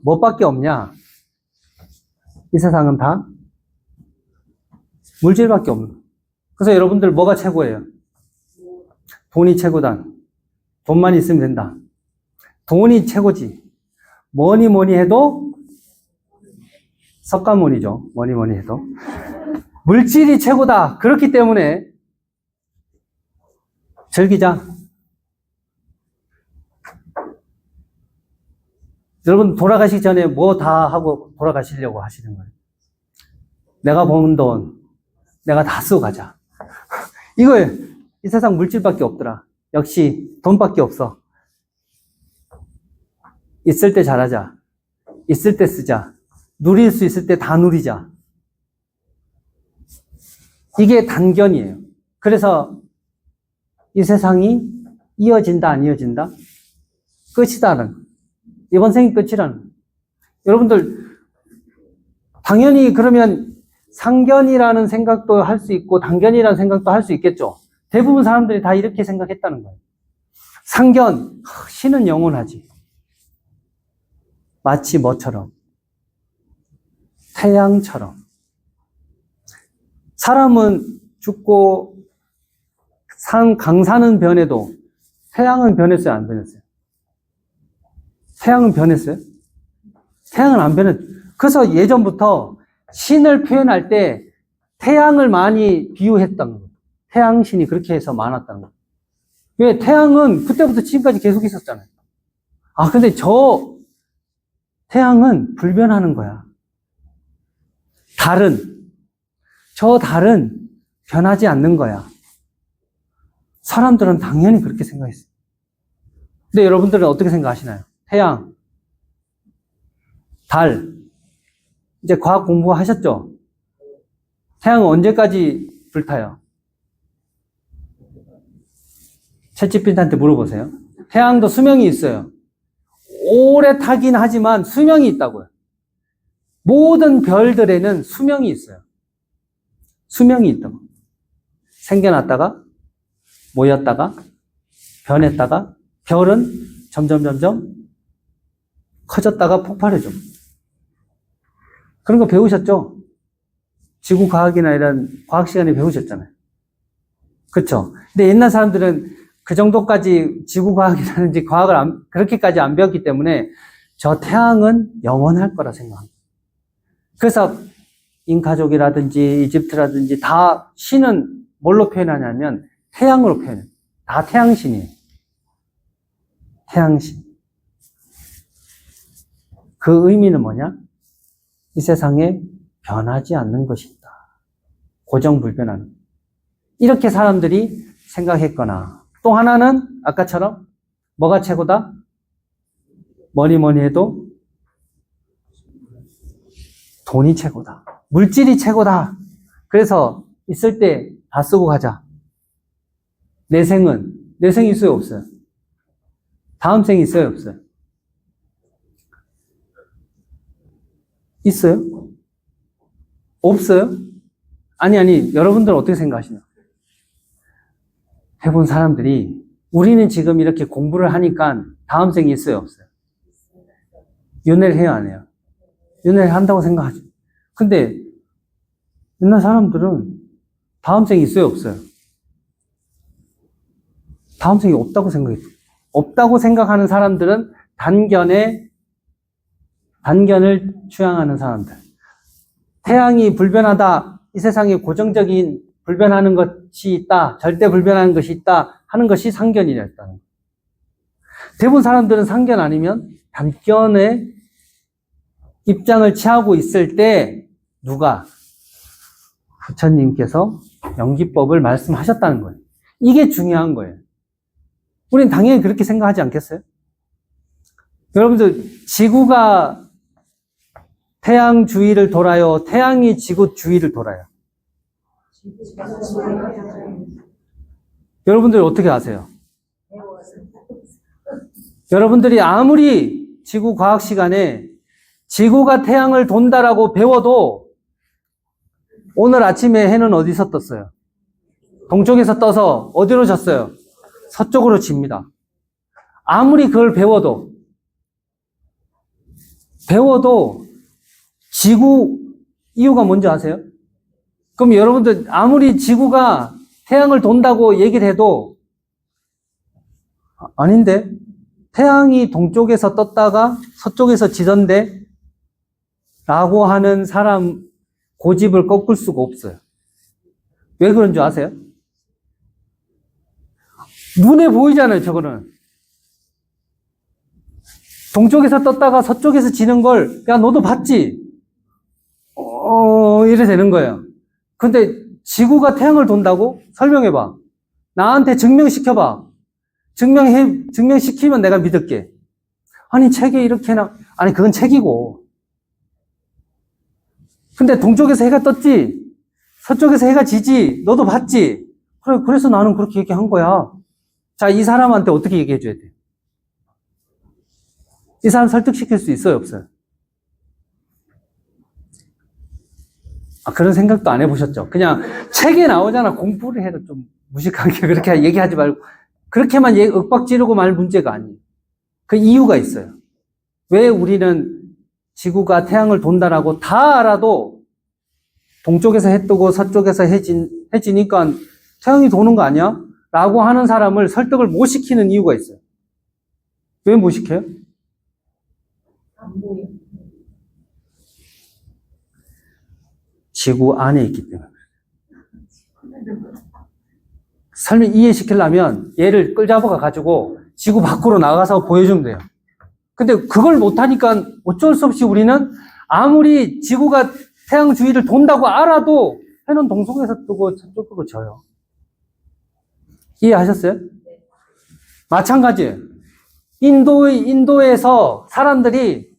뭐밖에 없냐? 이 세상은 다 물질밖에 없는 거예요. 그래서 여러분들 뭐가 최고예요? 돈이 최고다. 돈만 있으면 된다. 돈이 최고지. 뭐니 해도 석가모니죠. 뭐니 해도. 물질이 최고다. 그렇기 때문에 즐기자. 여러분 돌아가시기 전에 뭐 다 하고 돌아가시려고 하시는 거예요. 내가 번 돈, 내가 다 쓰고 가자. 이거예요. 이 세상 물질밖에 없더라. 역시 돈밖에 없어. 있을 때 잘하자. 있을 때 쓰자. 누릴 수 있을 때 다 누리자. 이게 단견이에요. 그래서 이 세상이 이어진다, 안 이어진다? 끝이다는. 이번 생이 끝이라는. 여러분들, 당연히 그러면 상견이라는 생각도 할 수 있고, 단견이라는 생각도 할 수 있겠죠. 대부분 사람들이 다 이렇게 생각했다는 거예요. 상견, 신은 영원하지. 마치 뭐처럼? 태양처럼. 사람은 죽고 강산은 변해도 태양은 변했어요, 안 변했어요? 태양은 변했어요? 태양은 안 변했어요. 그래서 예전부터 신을 표현할 때 태양을 많이 비유했던 거예요. 태양신이 그렇게 해서 많았다는 거예요. 왜? 태양은 그때부터 지금까지 계속 있었잖아요. 근데 저 태양은 불변하는 거야. 저 달은 변하지 않는 거야. 사람들은 당연히 그렇게 생각했어요. 근데 여러분들은 어떻게 생각하시나요? 태양, 달, 이제 과학 공부하셨죠? 태양은 언제까지 불타요? 챗GPT한테 물어보세요. 태양도 수명이 있어요. 오래 타긴 하지만 수명이 있다고요. 모든 별들에는 수명이 있어요. 수명이 있다고. 생겨났다가, 모였다가, 변했다가, 별은 점점 커졌다가 폭발해져. 그런 거 배우셨죠? 지구과학이나 이런 과학 시간에 배우셨잖아요. 그쵸? 근데 옛날 사람들은 그 정도까지 지구과학이라든지 과학을 그렇게까지 안 배웠기 때문에 저 태양은 영원할 거라 생각합니다. 그래서 잉카족이라든지 이집트라든지 다 신은 뭘로 표현하냐면 태양으로 표현해요. 다 태양신이에요. 태양신. 그 의미는 뭐냐? 이 세상에 변하지 않는 것이다. 고정불변하는. 이렇게 사람들이 생각했거나, 또 하나는 아까처럼 뭐가 최고다? 뭐니 해도 돈이 최고다. 물질이 최고다. 그래서 있을 때 다 쓰고 가자. 내 생이 있어요, 없어요? 다음 생이 있어요, 없어요? 있어요? 없어요? 아니, 여러분들은 어떻게 생각하시나요? 해본 사람들이, 우리는 지금 이렇게 공부를 하니까 다음 생이 있어요, 없어요? 윤회를 해요, 안 해요? 윤회를 한다고 생각하죠. 근데 옛날 사람들은 다음 생이 있어요, 없어요? 다음 생이 없다고 생각했죠. 없다고 생각하는 사람들은 단견을 취향하는 사람들. 태양이 불변하다, 이 세상에 고정적인 불변하는 것이 있다, 절대 불변하는 것이 있다 하는 것이 상견이랬다는 거예요. 대부분 사람들은 상견 아니면 단견의 입장을 취하고 있을 때 누가? 부처님께서 연기법을 말씀하셨다는 거예요. 이게 중요한 거예요. 우리는 당연히 그렇게 생각하지 않겠어요? 여러분들, 지구가 태양 주위를 돌아요? 태양이 지구 주위를 돌아요? 여러분들이 어떻게 아세요? 여러분들이 아무리 지구 과학 시간에 지구가 태양을 돈다라고 배워도 오늘 아침에 해는 어디서 떴어요? 동쪽에서 떠서 어디로 졌어요? 서쪽으로 집니다. 아무리 그걸 배워도 지구 이유가 뭔지 아세요? 그럼 여러분들 아무리 지구가 태양을 돈다고 얘기를 해도 아닌데 태양이 동쪽에서 떴다가 서쪽에서 지던데 라고 하는 사람 고집을 꺾을 수가 없어요. 왜 그런 줄 아세요? 눈에 보이잖아요, 저거는. 동쪽에서 떴다가 서쪽에서 지는 걸, 야, 너도 봤지? 이래 되는 거예요. 근데 지구가 태양을 돈다고? 설명해봐. 나한테 증명시켜봐. 증명시키면 내가 믿을게. 아니, 책에 이렇게나, 아니, 그건 책이고. 근데 동쪽에서 해가 떴지? 서쪽에서 해가 지지? 너도 봤지? 그래, 그래서 나는 그렇게 얘기한 거야. 자, 이 사람한테 어떻게 얘기해줘야 돼? 이 사람 설득시킬 수 있어요, 없어요? 그런 생각도 안 해보셨죠? 그냥 책에 나오잖아. 공부를 해도 좀 무식하게 그렇게 얘기하지 말고. 그렇게만 윽박 지르고 말 문제가 아니에요. 그 이유가 있어요. 왜 우리는 지구가 태양을 돈다라고 다 알아도 동쪽에서 해 뜨고 서쪽에서 해 지니까 태양이 도는 거 아니야? 라고 하는 사람을 설득을 못 시키는 이유가 있어요. 왜 못 시켜요? 안 보여. 지구 안에 있기 때문에. 설명 이해시키려면 얘를 끌잡아가 가지고 지구 밖으로 나가서 보여주면 돼요. 근데 그걸 못하니까 어쩔 수 없이 우리는 아무리 지구가 태양 주위를 돈다고 알아도 해는 동쪽에서 뜨고 저쪽으로 져요. 이해하셨어요? 마찬가지예요. 인도에서 사람들이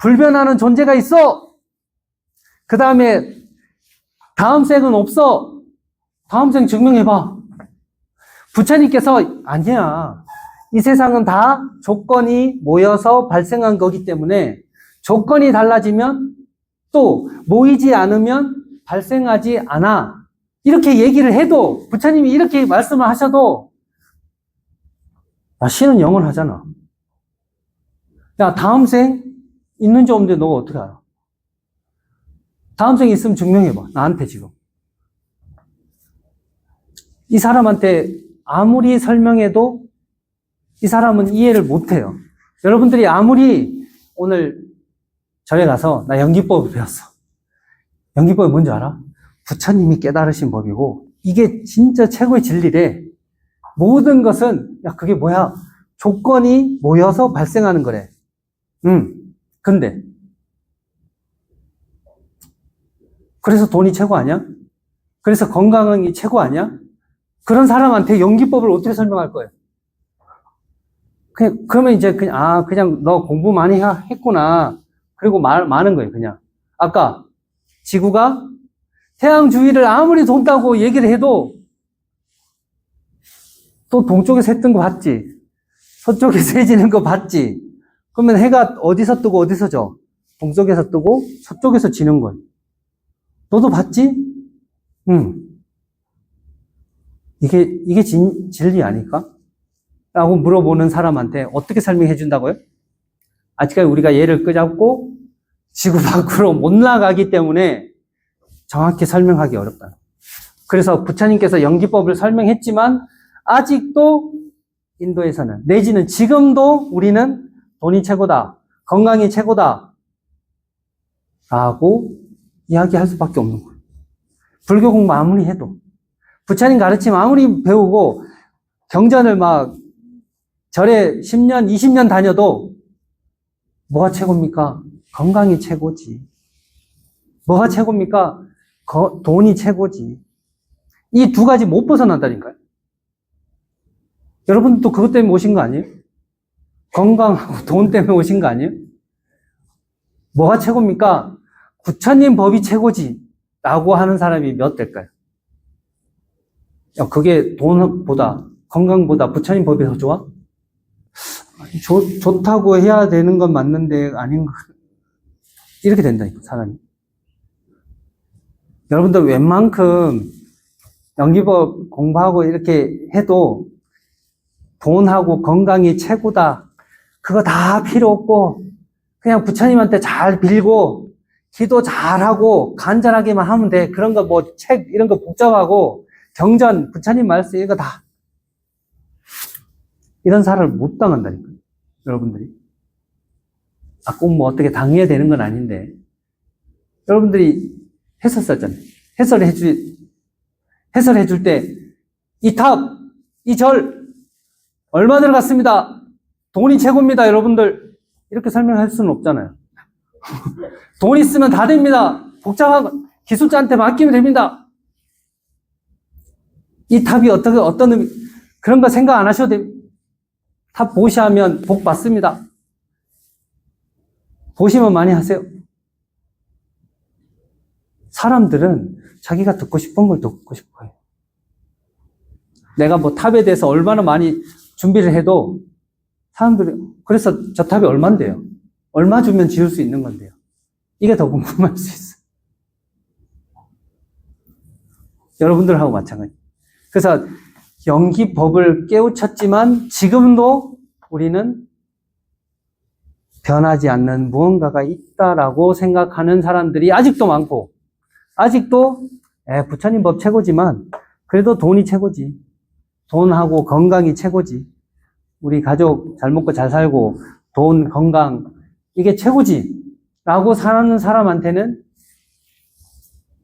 불변하는 존재가 있어. 그 다음에 다음 생은 없어. 다음 생 증명해봐. 부처님께서 아니야. 이 세상은 다 조건이 모여서 발생한 거기 때문에 조건이 달라지면 또 모이지 않으면 발생하지 않아. 이렇게 얘기를 해도 부처님이 이렇게 말씀을 하셔도 신은 영원하잖아. 야, 다음 생 있는지 없는지 너가 어떻게 알아? 다음 생 있으면 증명해봐. 나한테 지금. 이 사람한테 아무리 설명해도 이 사람은 이해를 못해요. 여러분들이 아무리 오늘 절에 가서 나 연기법을 배웠어. 연기법이 뭔지 알아? 부처님이 깨달으신 법이고 이게 진짜 최고의 진리래. 모든 것은 야 그게 뭐야? 조건이 모여서 발생하는 거래. 근데 그래서 돈이 최고 아니야? 그래서 건강이 최고 아니야? 그런 사람한테 연기법을 어떻게 설명할 거예요? 그러면 이제 그냥 너 공부 많이 했구나. 그리고 많은 거예요, 그냥. 아까 지구가 태양 주위를 아무리 돈다고 얘기를 해도 또 동쪽에서 해 뜬 거 봤지? 서쪽에서 해 지는 거 봤지? 그러면 해가 어디서 뜨고 어디서 져? 동쪽에서 뜨고 서쪽에서 지는 거예요. 너도 봤지? 응. 이게 진리 아닐까? 라고 물어보는 사람한테 어떻게 설명해 준다고요? 아직까지 우리가 얘를 끄잡고 지구 밖으로 못 나가기 때문에 정확히 설명하기 어렵다. 그래서 부처님께서 연기법을 설명했지만 아직도 인도에서는 내지는 지금도 우리는 돈이 최고다, 건강이 최고다 라고 이야기할 수밖에 없는 거예요. 불교 공부 아무리 해도 부처님 가르침 아무리 배우고 경전을 막 절에 10년, 20년 다녀도 뭐가 최고입니까? 건강이 최고지. 뭐가 최고입니까? 돈이 최고지. 이 두 가지 못 벗어난다니까요. 여러분도 그것 때문에 오신 거 아니에요? 건강하고 돈 때문에 오신 거 아니에요? 뭐가 최고입니까? 부처님 법이 최고지. 라고 하는 사람이 몇 될까요? 그게 돈보다, 건강보다 부처님 법이 더 좋아? 좋다고 해야 되는 건 맞는데, 아닌가. 이렇게 된다니까, 사람이. 여러분들 웬만큼 연기법 공부하고 이렇게 해도 돈하고 건강이 최고다. 그거 다 필요 없고, 그냥 부처님한테 잘 빌고, 기도 잘하고, 간절하게만 하면 돼. 그런 거 책, 이런 거 복잡하고, 경전, 부처님 말씀, 이거 다. 이런 사람을 못 당한다니까요. 여러분들이. 꼭 어떻게 당해야 되는 건 아닌데. 여러분들이 했었잖아요. 해설해 줄 때, 이 탑, 이 절, 얼마 들어갔습니다. 돈이 최고입니다, 여러분들. 이렇게 설명할 수는 없잖아요. 돈 있으면 다 됩니다. 복잡한 기술자한테 맡기면 됩니다. 이 탑이 어떤 의미, 그런 거 생각 안 하셔도 됩니다. 탑 보시하면 복 받습니다. 보시면 많이 하세요. 사람들은 자기가 듣고 싶은 걸 듣고 싶어요. 내가 탑에 대해서 얼마나 많이 준비를 해도 사람들이, 그래서 저 탑이 얼만데요? 얼마 주면 지을 수 있는 건데요? 이게 더 궁금할 수 있어요. 여러분들하고 마찬가지. 그래서 연기법을 깨우쳤지만 지금도 우리는 변하지 않는 무언가가 있다라고 생각하는 사람들이 아직도 많고, 아직도 부처님 법 최고지만 그래도 돈이 최고지. 돈하고 건강이 최고지. 우리 가족 잘 먹고 잘 살고 돈, 건강 이게 최고지 라고 사는 사람한테는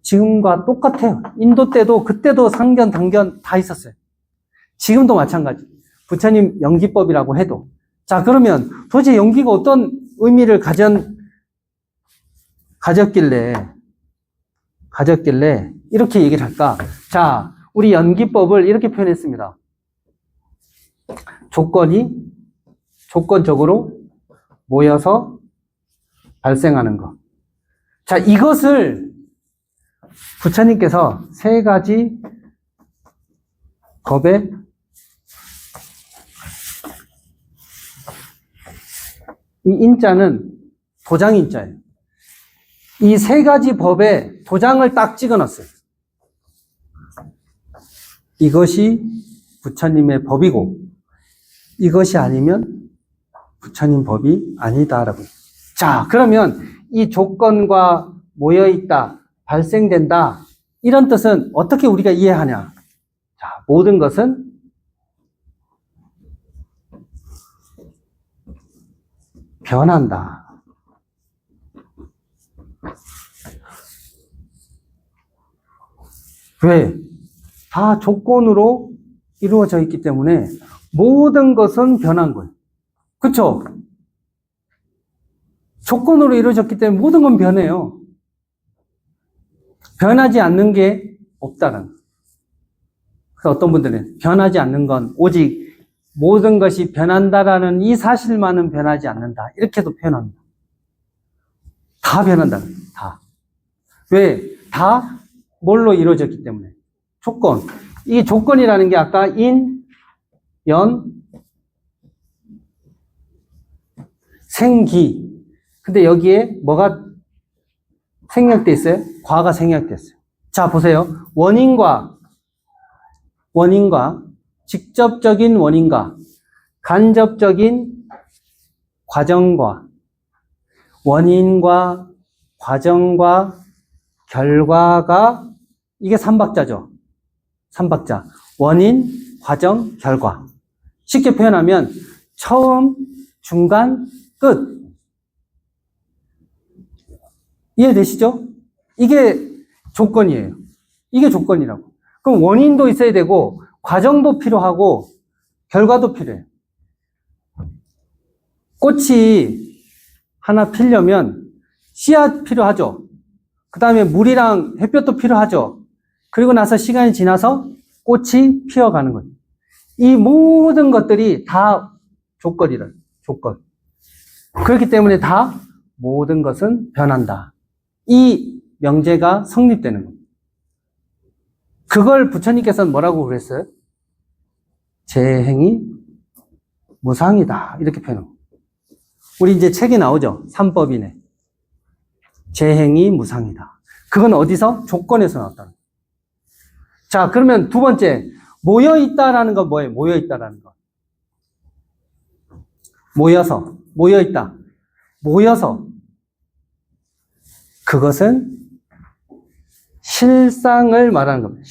지금과 똑같아요. 인도 때도 그때도 상견, 단견 다 있었어요. 지금도 마찬가지. 부처님 연기법이라고 해도. 자, 그러면 도대체 연기가 어떤 의미를 가졌길래 이렇게 얘기를 할까? 자, 우리 연기법을 이렇게 표현했습니다. 조건적으로 모여서 발생하는 것. 자, 이것을 부처님께서 세 가지 법에 이 인자는 도장인자예요. 이 세 가지 법에 도장을 딱 찍어 놨어요. 이것이 부처님의 법이고 이것이 아니면 부처님 법이 아니다라고. 자, 그러면 이 조건과 모여있다, 발생된다 이런 뜻은 어떻게 우리가 이해하냐? 자, 모든 것은 변한다. 왜? 다 조건으로 이루어져 있기 때문에 모든 것은 변한 거예요. 그쵸? 조건으로 이루어졌기 때문에 모든 건 변해요. 변하지 않는 게 없다는 거예요. 그래서 어떤 분들은 변하지 않는 건 오직 모든 것이 변한다라는 이 사실만은 변하지 않는다. 이렇게도 표현합니다. 다 변한다. 다. 왜? 다 뭘로 이루어졌기 때문에. 조건. 이 조건이라는 게 아까 인, 연, 생기. 근데 여기에 뭐가 생략돼 있어요? 과가 생략돼 있어요. 자, 보세요. 원인과 직접적인 원인과 간접적인 과정과 원인과 과정과 결과가 이게 삼박자죠. 삼박자. 원인, 과정, 결과. 쉽게 표현하면 처음, 중간, 끝. 이해되시죠? 이게 조건이에요. 이게 조건이라고. 그럼 원인도 있어야 되고 과정도 필요하고 결과도 필요해요. 꽃이 하나 피려면 씨앗 필요하죠. 그 다음에 물이랑 햇볕도 필요하죠. 그리고 나서 시간이 지나서 꽃이 피어가는 거예요. 이 모든 것들이 다 조건. 그렇기 때문에 다 모든 것은 변한다. 이 명제가 성립되는 겁니다. 그걸 부처님께서는 뭐라고 그랬어요? 재행이 무상이다. 이렇게 표현합니다. 우리 이제 책이 나오죠. 삼법이네. 재행이 무상이다. 그건 어디서? 조건에서 나왔다는 거예요. 자, 그러면 두 번째, 모여있다라는 건 뭐예요? 모여있다라는 거. 모여있다. 모여서. 그것은 실상을 말하는 겁니다.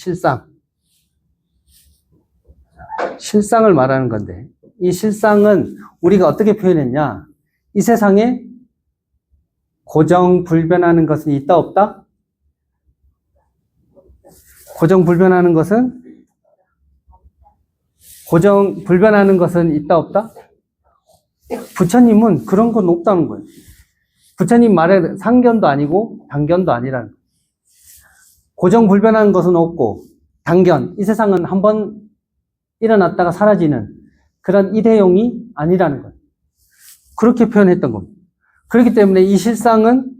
실상을 말하는 건데, 이 실상은 우리가 어떻게 표현했냐? 이 세상에 고정불변하는 것은 있다, 없다? 고정불변하는 것은 있다, 없다? 부처님은 그런 건 없다는 거예요. 부처님 말에 상견도 아니고 단견도 아니라는 거예요. 고정불변하는 것은 없고 단견, 이 세상은 한번 일어났다가 사라지는 그런 이대용이 아니라는 거예요. 그렇게 표현했던 겁니다. 그렇기 때문에 이 실상은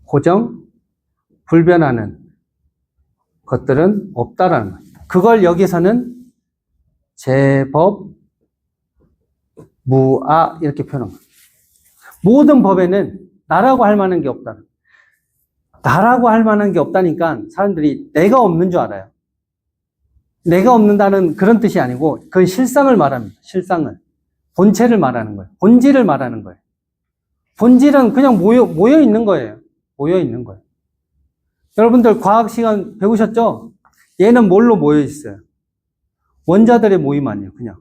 고정, 불변하는 것들은 없다라는 거예요. 그걸 여기서는 제법, 무아 이렇게 표현한 거예요. 모든 법에는 나라고 할 만한 게 없다는 거예요. 나라고 할 만한 게 없다니까 사람들이 내가 없는 줄 알아요. 내가 없는다는 그런 뜻이 아니고 그 실상을 말합니다. 실상을. 본체를 말하는 거예요. 본질을 말하는 거예요. 본질은 그냥 모여 있는 거예요. 모여 있는 거예요. 여러분들 과학 시간 배우셨죠? 얘는 뭘로 모여 있어요? 원자들의 모임 아니에요, 그냥.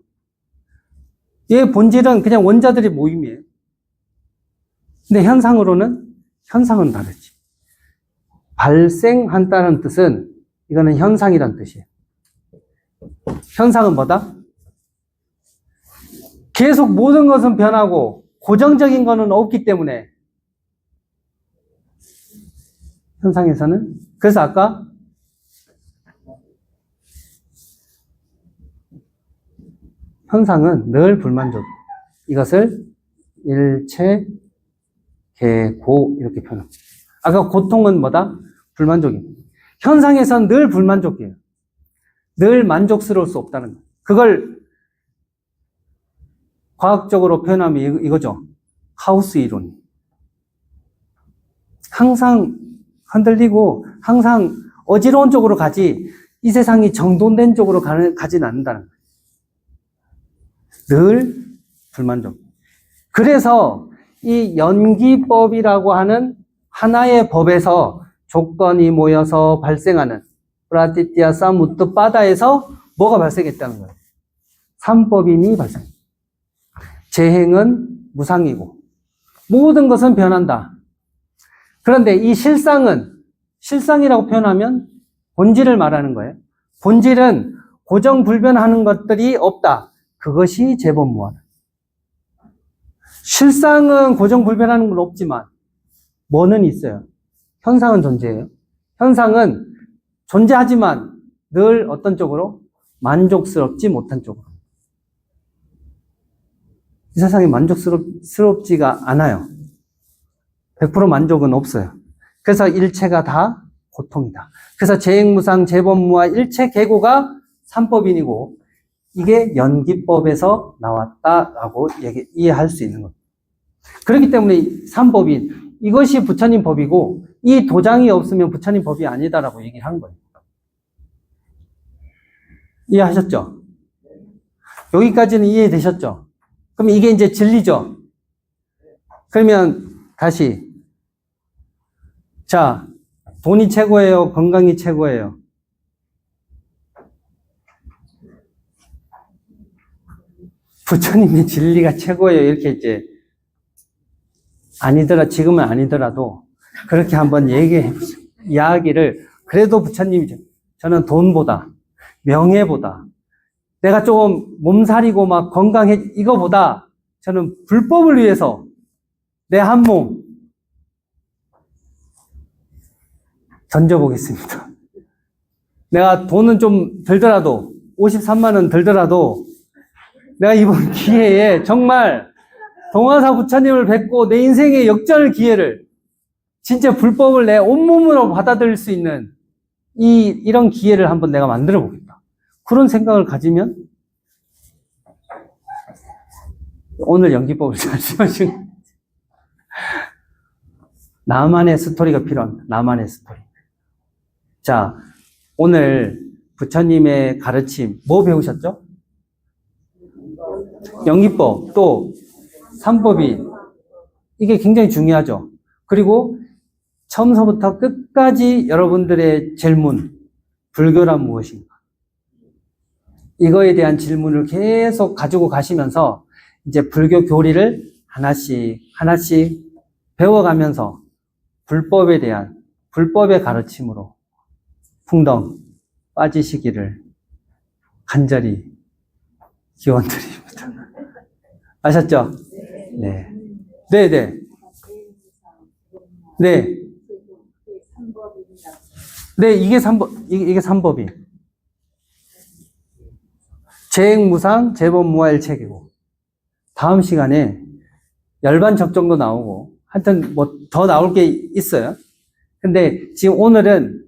얘 본질은 그냥 원자들의 모임이에요. 근데 현상은 다르지. 발생한다는 뜻은, 이거는 현상이란 뜻이에요. 현상은 뭐다? 계속 모든 것은 변하고 고정적인 것은 없기 때문에 현상에서는, 그래서 아까 현상은 늘 불만족. 이것을 일체 개고 이렇게 표현합니다. 아까 고통은 뭐다? 불만족입니다. 현상에서는 늘 불만족이에요. 늘 만족스러울 수 없다는 거예요. 그걸 과학적으로 표현하면 이거죠. 하우스 이론. 항상 흔들리고 항상 어지러운 쪽으로 가지 이 세상이 정돈된 쪽으로 가진 않는다는 거예요. 늘 불만족. 그래서 이 연기법이라고 하는 하나의 법에서 조건이 모여서 발생하는 프라티티아 사무트 바다에서 뭐가 발생했다는 거예요? 삼법인이 발생. 재행은 무상이고 모든 것은 변한다. 그런데 이 실상이라고 표현하면 본질을 말하는 거예요. 본질은 고정불변하는 것들이 없다. 그것이 재범무하다. 실상은 고정불변하는 건 없지만 뭐는 있어요? 현상은 존재해요. 현상은 존재하지만 늘 어떤 쪽으로? 만족스럽지 못한 쪽으로. 이 세상이 만족스럽지가 않아요. 100% 만족은 없어요. 그래서 일체가 다 고통이다. 그래서 재행무상, 재범무와 일체 계고가 삼법인이고 이게 연기법에서 나왔다라고 이해할 수 있는 겁니다. 그렇기 때문에 삼법인, 이것이 부처님 법이고 이 도장이 없으면 부처님 법이 아니다라고 얘기를 한 거예요. 이해하셨죠? 여기까지는 이해되셨죠? 그럼 이게 이제 진리죠? 그러면 다시, 자, 돈이 최고예요? 건강이 최고예요? 부처님의 진리가 최고예요. 이렇게 이제 지금은 아니더라도 그렇게 한번 얘기해보세요. 이야기를, 그래도 부처님이 저는 돈보다, 명예보다, 내가 조금 몸살이고 막 건강해, 이거보다 저는 불법을 위해서 내 한 몸 던져보겠습니다. 내가 돈은 좀 들더라도, 53만 원 들더라도, 내가 이번 기회에 정말 동화사 부처님을 뵙고 내 인생의 역전의 기회를, 진짜 불법을 내 온몸으로 받아들일 수 있는 이런 기회를 한번 내가 만들어 보겠다. 그런 생각을 가지면 오늘 연기법을 잘 지어준 나만의 스토리가 필요합니다. 나만의 스토리. 자, 오늘 부처님의 가르침 뭐 배우셨죠? 연기법, 또 삼법이, 이게 굉장히 중요하죠. 그리고 처음서부터 끝까지 여러분들의 질문, 불교란 무엇인가? 이거에 대한 질문을 계속 가지고 가시면서 이제 불교 교리를 하나씩 배워가면서 불법의 가르침으로 풍덩 빠지시기를 간절히 기원드립니다. 아셨죠? 네. 네네. 네. 네, 이게 삼법이. 재행무상, 재범무와 일체계고. 다음 시간에 열반적정도 나오고, 하여튼 뭐 더 나올 게 있어요. 근데 지금 오늘은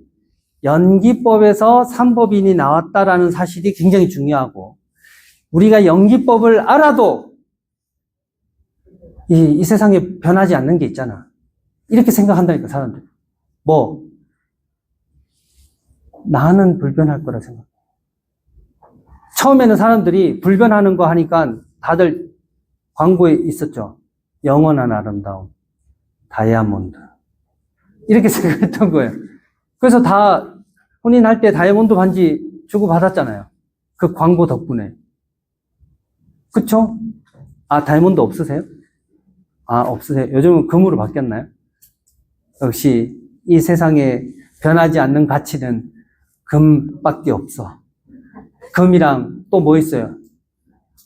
연기법에서 삼법인이 나왔다라는 사실이 굉장히 중요하고, 우리가 연기법을 알아도 이 세상에 변하지 않는 게 있잖아. 이렇게 생각한다니까, 사람들. 나는 불변할 거라 생각. 처음에는 사람들이 불변하는 거 하니까 다들 광고에 있었죠. 영원한 아름다움, 다이아몬드. 이렇게 생각했던 거예요. 그래서 다 혼인할 때 다이아몬드 반지 주고 받았잖아요. 그 광고 덕분에. 그쵸? 아, 다이아몬드 없으세요? 아, 없으세요? 요즘은 금으로 바뀌었나요? 역시 이 세상에 변하지 않는 가치는 금밖에 없어. 금이랑 또 뭐 있어요?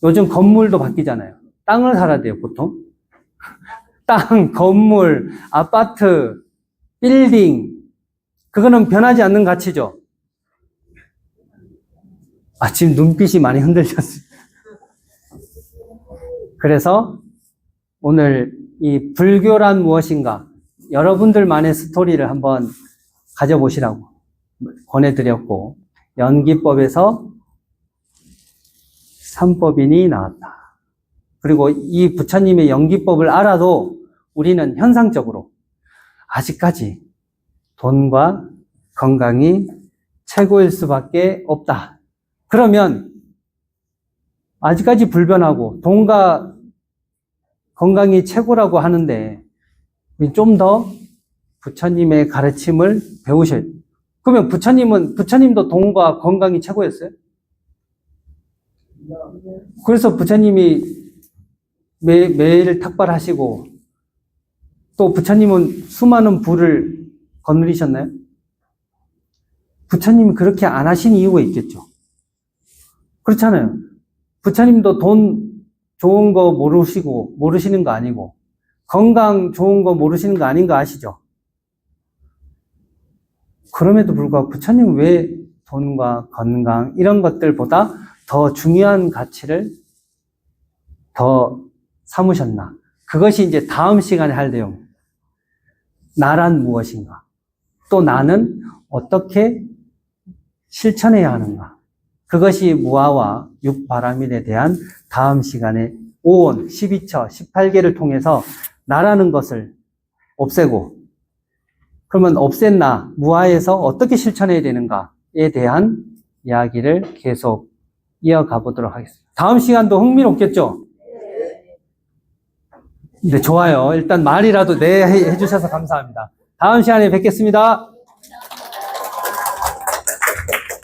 요즘 건물도 바뀌잖아요. 땅을 살아야 돼요, 보통. 땅, 건물, 아파트, 빌딩. 그거는 변하지 않는 가치죠. 아, 지금 눈빛이 많이 흔들렸어요. 그래서 오늘 이 불교란 무엇인가 여러분들만의 스토리를 한번 가져보시라고 권해드렸고, 연기법에서 삼법인이 나왔다. 그리고 이 부처님의 연기법을 알아도 우리는 현상적으로 아직까지 돈과 건강이 최고일 수밖에 없다. 그러면 아직까지 불변하고 돈과 건강이 최고라고 하는데 좀 더 부처님의 가르침을 배우셔야 돼요. 그러면 부처님도 돈과 건강이 최고였어요? 그래서 부처님이 매일 탁발하시고 또 부처님은 수많은 부를 거느리셨나요? 부처님이 그렇게 안 하신 이유가 있겠죠. 그렇잖아요. 부처님도 돈 좋은 거 모르시는 거 아니고 건강 좋은 거 모르시는 거 아닌 거 아시죠? 그럼에도 불구하고 부처님은 왜 돈과 건강 이런 것들보다 더 중요한 가치를 더 삼으셨나? 그것이 이제 다음 시간에 할 내용. 나란 무엇인가? 또 나는 어떻게 실천해야 하는가? 그것이 무아와 육바라밀에 대한 다음 시간에 5원, 12처, 18개를 통해서 나라는 것을 없애고, 그러면 없앤 나, 무아에서 어떻게 실천해야 되는가에 대한 이야기를 계속 이어가 보도록 하겠습니다. 다음 시간도 흥미롭겠죠? 네, 좋아요. 일단 말이라도 네 해주셔서 감사합니다. 다음 시간에 뵙겠습니다.